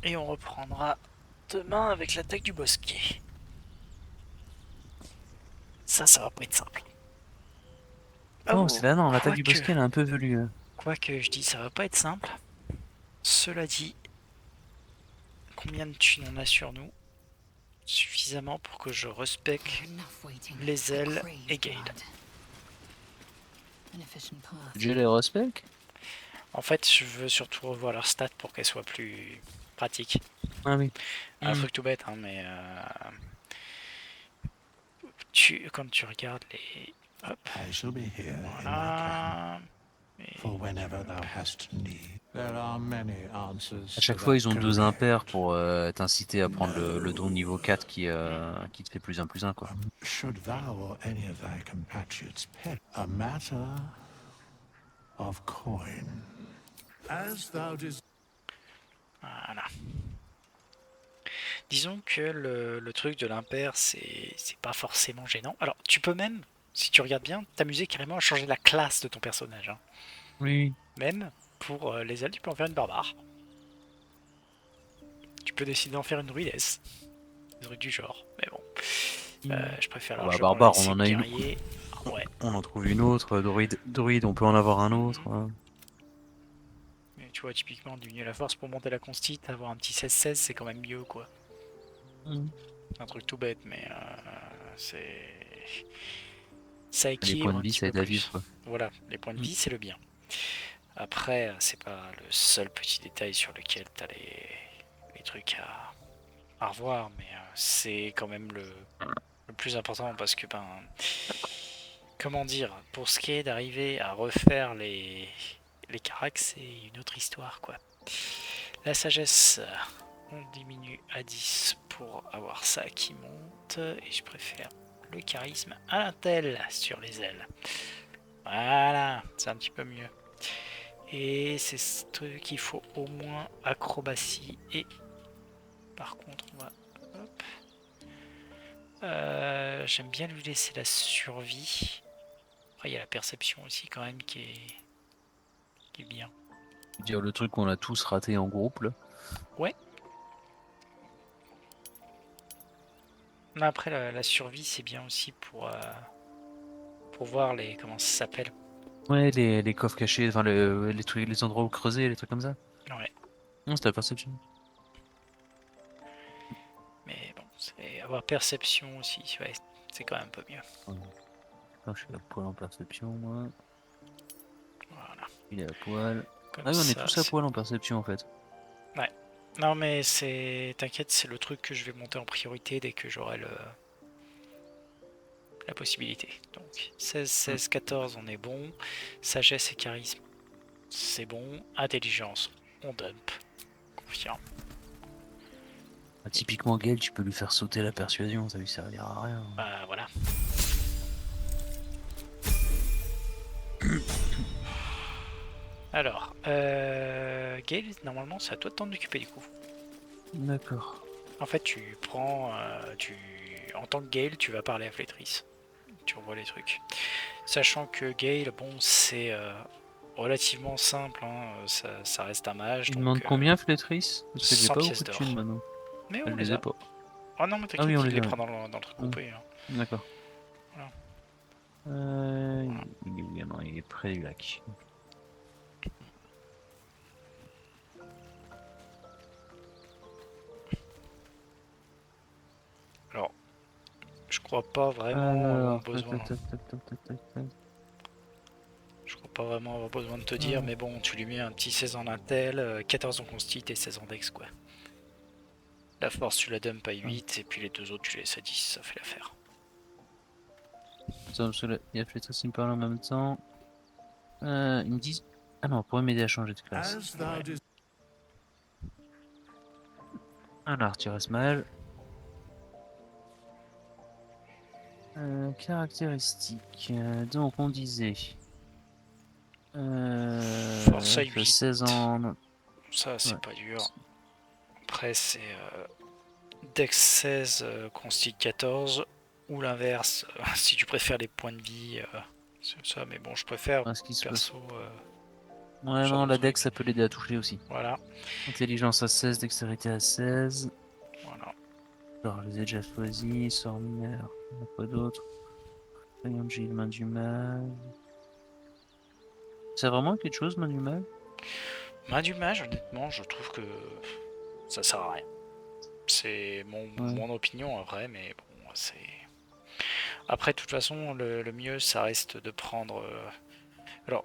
Et on reprendra demain avec l'attaque du bosquet. Ça va pas être simple. Oh, c'est là, non, l'attaque du bosquet elle est un peu velue. Quoi que je dis, ça va pas être simple. Cela dit, combien de thunes on a sur nous? Suffisamment pour que je respecte Lae'zel et Gaël. J'ai les respect. En fait, je veux surtout revoir leurs stats pour qu'elles soient plus pratiques. Ah oui. Un truc tout bête, hein, mais quand tu regardes les... Hop. I shall be here Voilà. for whenever thou hast need. There are many answers. À chaque fois, ils ont deux impairs pour t'inciter à prendre le don niveau 4 qui te fait plus 1 quoi. Should thou or any of thy compatriots perish, a matter of coin. As thou des- Voilà. Disons que le truc de l'impair, c'est pas forcément gênant. Alors, tu peux même, si tu regardes bien, t'amuser carrément à changer la classe de ton personnage. Hein. Oui. Même pour les ailes, tu peux en faire une barbare. Tu peux décider d'en faire une druidesse. Des trucs du genre. Mais bon. Je préfère Bah, largement la barbare, laisser on en a une. guerrier. Ah, ouais. On en trouve une autre. Druide, on peut en avoir un autre. Hein. Mais tu vois, typiquement, diminuer la force pour monter la consti, avoir un petit 16-16, c'est quand même mieux, quoi. Un truc tout bête, mais c'est... Ça Les équilibre points de un vie, petit ça peu aide à plus. vivre. Quoi. Voilà, les points de vie, c'est le bien. Après, c'est pas le seul petit détail sur lequel t'as les trucs à revoir, mais c'est quand même le plus important parce que, ben... Comment dire, pour ce qui est d'arriver à refaire les caracs, c'est une autre histoire, quoi. La sagesse, on diminue à 10 pour avoir ça qui monte, et je préfère le charisme à l'intel sur les ailes. Voilà, c'est un petit peu mieux. Et c'est ce truc qu'il faut au moins acrobatie, et par contre, on va... Hop. J'aime bien lui laisser la survie. Après, il y a la perception aussi quand même qui est bien. Dire le truc qu'on a tous raté en groupe là. Ouais. Non, après la survie c'est bien aussi pour voir les comment ça s'appelle. Ouais, les coffres cachés, enfin les trucs, les endroits où creuser, les trucs comme ça. Ouais. Non, c'était la perception. Mais bon, avoir perception aussi, ouais, c'est quand même un peu mieux. Je suis à poil en perception, moi. Voilà. Il est à poil. Comme ah oui, on est ça, tous à poil en perception en fait. Ouais. Non mais t'inquiète, c'est le truc que je vais monter en priorité dès que j'aurai la possibilité. Donc 16, 16, 14, on est bon. Sagesse et charisme, c'est bon. Intelligence, on dump. Confirme. Bah, typiquement Gale, tu peux lui faire sauter la persuasion, ça lui servira à rien. Bah voilà. Alors, Gale, normalement c'est à toi de t'en occuper du coup. D'accord. En fait, tu prends, en tant que Gale, tu vas parler à Flétrice. Tu revois les trucs. Sachant que Gale, bon, c'est relativement simple, hein, ça reste un mage. Il donc, demande combien Flétrice? Parce que j'ai 100 pas pièces beaucoup de d'or. thunes maintenant. Mais on Elle les les a. a pas. Oh non, mais t'inquiète, oui, on il les les a. prend dans le truc groupé. Hein. D'accord. Voilà. Il est près du lac. Alors, je crois pas vraiment avoir besoin. Je crois pas vraiment avoir besoin de te dire, mais bon, tu lui mets un petit 16 en intel, 14 en consti et 16 en dex, quoi. La force, tu la dump à 8, et puis les deux autres, tu les laisses à 10, ça fait l'affaire. Il y a Flétrice qui me parle en même temps. Ils me disent... Ah non, on pourrait m'aider à changer de classe. Ouais. Alors, tu restes mal. Caractéristiques. Donc, on disait... Force à 8. 16 ans... Ça, c'est pas dur. Après, c'est Dex 16, Consti 14, ou l'inverse, si tu préfères les points de vie, c'est ça, mais bon, je préfère perso... Ouais, non, la Dex, ça peut l'aider à toucher aussi. Voilà. Intelligence à 16, dextérité à 16. Voilà. Alors, je les ai déjà choisis, sort mineur, il n'y a pas d'autre. Rayon de Gilles, main du mal. C'est vraiment quelque chose, main du mal? Main du mage, honnêtement, je trouve que ça sert à rien. C'est mon opinion après, mais bon, c'est... Après, de toute façon, le mieux, ça reste de prendre... Alors,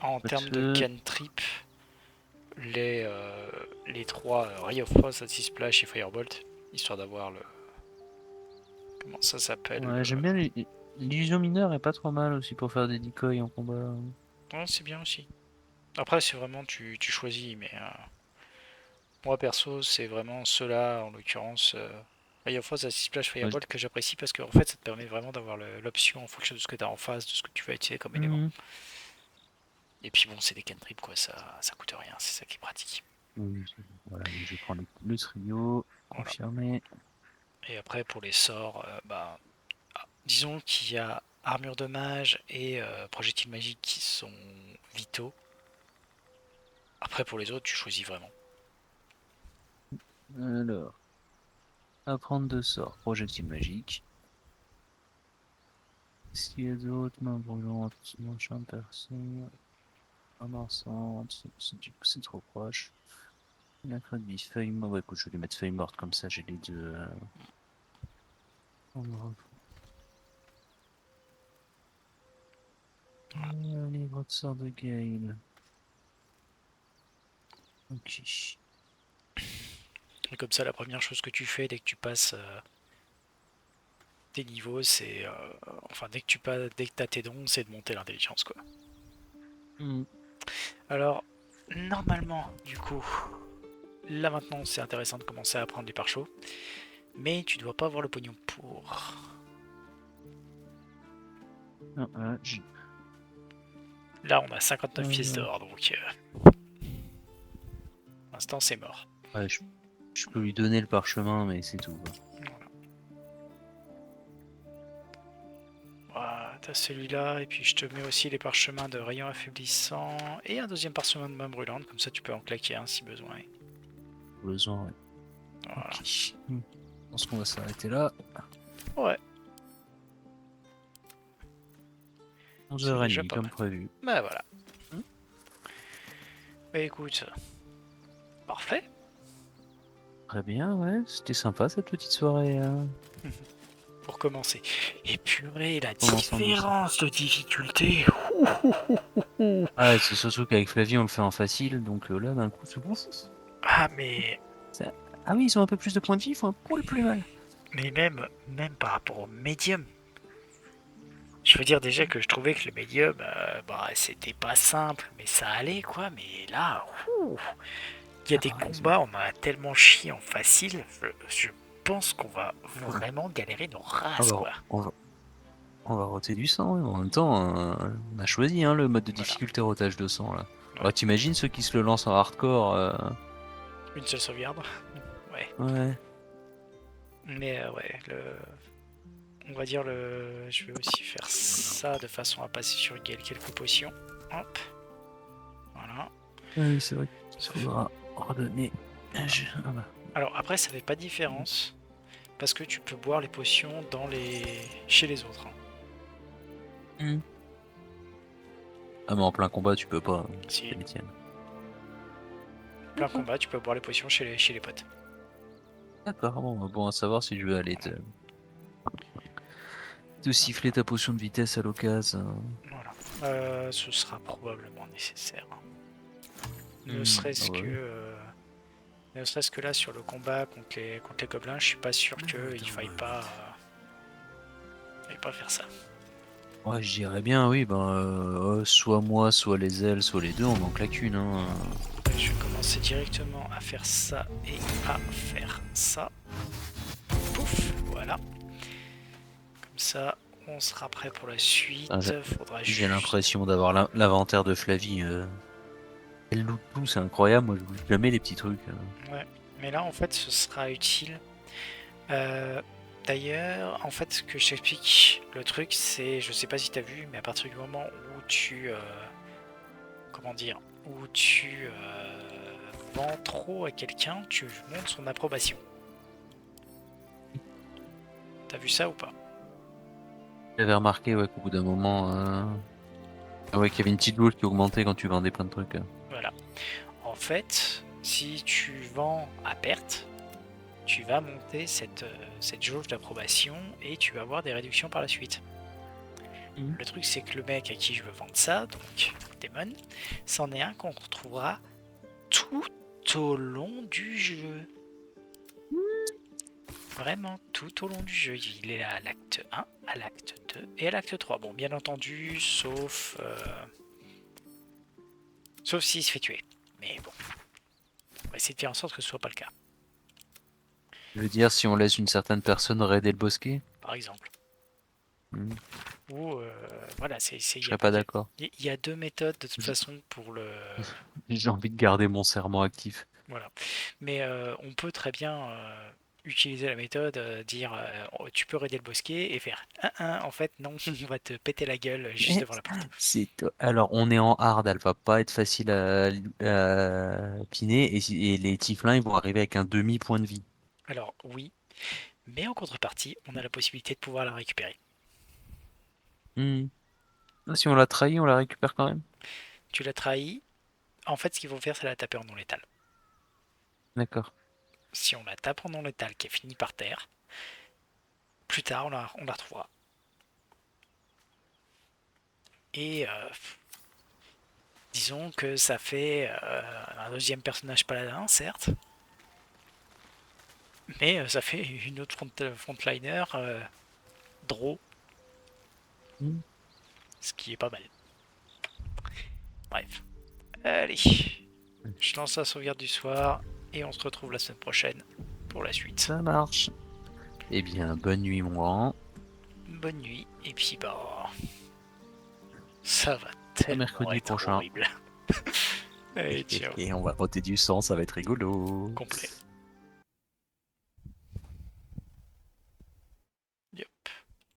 en termes de cantrip, les 3 Ray of Frost, Acid Splash et Firebolt, histoire d'avoir le... Comment ça s'appelle? Ouais, j'aime bien l'illusion mineure est pas trop mal aussi pour faire des decoys en combat. Ouais, c'est bien aussi. Après, c'est vraiment, tu choisis, mais... moi, perso, c'est vraiment ceux-là, en l'occurrence... Ray of Frost, Acid Splash, Firebolt, que j'apprécie parce qu'en fait, ça te permet vraiment d'avoir l'option en fonction de ce que tu as en face, de ce que tu vas utiliser comme élément. Et puis bon, c'est des cantrips quoi, ça coûte rien, c'est ça qui est pratique. Oui, voilà, donc je vais prendre le trio, confirmé. Et après pour les sorts, disons qu'il y a armure de mage et projectile magique qui sont vitaux. Après pour les autres, tu choisis vraiment. Alors, apprendre de sort, projectile magique. S'il y a d'autres, main brûlante, machin percé, amassante, c'est trop proche. La crête bis, feuille morte, ouais, écoute, je vais les mettre feuille morte comme ça, j'ai les deux. Livre de sort de Gale. Ok. Et comme ça, la première chose que tu fais dès que tu passes tes niveaux, c'est. Enfin, dès que t'as tes dons, c'est de monter l'intelligence, quoi. Alors, normalement, du coup, là maintenant, c'est intéressant de commencer à apprendre du pare-chaud. Mais tu dois pas avoir le pognon pour. Là, on a 59 pièces d'or, donc. Pour l'instant, c'est mort. Ouais, je peux lui donner le parchemin, mais c'est tout. Voilà, t'as celui-là, et puis je te mets aussi les parchemins de rayon affaiblissant et un deuxième parchemin de main brûlante, comme ça tu peux en claquer un si besoin. Besoin, ouais. Voilà. Okay. Je pense qu'on va s'arrêter là. Ouais. 11h30 comme prévu. Bah voilà. Bah écoute, parfait. Très bien, ouais, c'était sympa cette petite soirée. Pour commencer. Et purée, la différence de difficulté. Ah, c'est surtout qu'avec Flavie on le fait en facile, donc là d'un coup c'est bon. Ah mais... Ah oui, ils ont un peu plus de points de vie, ils font un poil plus mal. Mais même par rapport au médium. Je veux dire déjà que je trouvais que le médium, c'était pas simple, mais ça allait quoi. Mais là, il y a des combats, on a tellement chié en facile, je pense qu'on va vraiment galérer nos races quoi. On va roter du sang, en même temps, on a choisi le mode de difficulté rotage de sang là. Alors t'imagines ceux qui se le lancent en hardcore Une seule sauvegarde. Ouais. Ouais. Mais ouais, on va dire je vais aussi faire ça de façon à passer sur quelques potions. Hop. Voilà. Oui, c'est vrai qu'il faudra redonner. Alors après, ça fait pas de différence parce que tu peux boire les potions chez les autres. Ah mais en plein combat tu peux pas. Si. C'est les tiennes. Plein combat, tu peux boire les potions chez les potes. D'accord, bon à savoir si je veux aller te siffler ta potion de vitesse à l'occasion. Voilà. Ce sera probablement nécessaire. Ne serait-ce que là sur le combat contre les gobelins, je suis pas sûr qu'il faille pas faire ça. Ouais, je dirais bien, oui, soit moi, soit les ailes, soit les deux, on en claque une. Je vais commencer directement à faire ça et à faire ça. Pouf, voilà. Comme ça, on sera prêt pour la suite. J'ai l'impression d'avoir l'inventaire de Flavie. Elle loot tout, c'est incroyable, moi je loot jamais les petits trucs. Ouais, mais là en fait ce sera utile. D'ailleurs, en fait, ce que je t'explique, le truc, c'est, je sais pas si t'as vu, mais à partir du moment où tu, vends trop à quelqu'un, tu montes son approbation. T'as vu ça ou pas? J'avais remarqué qu'au bout d'un moment, qu'il y avait une petite jauge qui augmentait quand tu vendais plein de trucs. Voilà. En fait, si tu vends à perte, tu vas monter cette jauge d'approbation et tu vas avoir des réductions par la suite. Le truc c'est que le mec à qui je veux vendre ça, donc Demon, c'en est un qu'on retrouvera tout au long du jeu. Vraiment tout au long du jeu. Il est là à l'acte 1, à l'acte 2 et à l'acte 3. Bon, bien entendu, sauf s'il se fait tuer. Mais bon, on va essayer de faire en sorte que ce soit pas le cas. Je veux dire, si on laisse une certaine personne raider le bosquet? Par exemple. où voilà, Je serais pas d'accord. Il y a deux méthodes de toute façon pour le. J'ai envie de garder mon serment actif. Voilà. Mais on peut très bien utiliser la méthode, dire oh, tu peux raider le bosquet et faire en fait non, on va te péter la gueule juste devant la porte. Alors, on est en hard, elle va pas être facile à piner et les tieflins ils vont arriver avec un demi-point de vie. Alors oui, mais en contrepartie, on a la possibilité de pouvoir la récupérer. Si on l'a trahi, on la récupère quand même. Tu l'as trahi, en fait ce qu'il faut faire c'est la taper en non létal. D'accord. Si on la tape en non létal qui est finie par terre, plus tard on la retrouvera. Et disons que ça fait un deuxième personnage paladin, certes, mais ça fait une autre frontliner draw, ce qui est pas mal. Bref, allez, je lance la sauvegarde du soir et on se retrouve la semaine prochaine pour la suite. Ça marche. Eh bien, bonne nuit moi. Bonne nuit, et puis bah... ça va tellement mercredi être prochain. horrible. Allez, ciao. Et on va voter du sang, ça va être rigolo. Complet.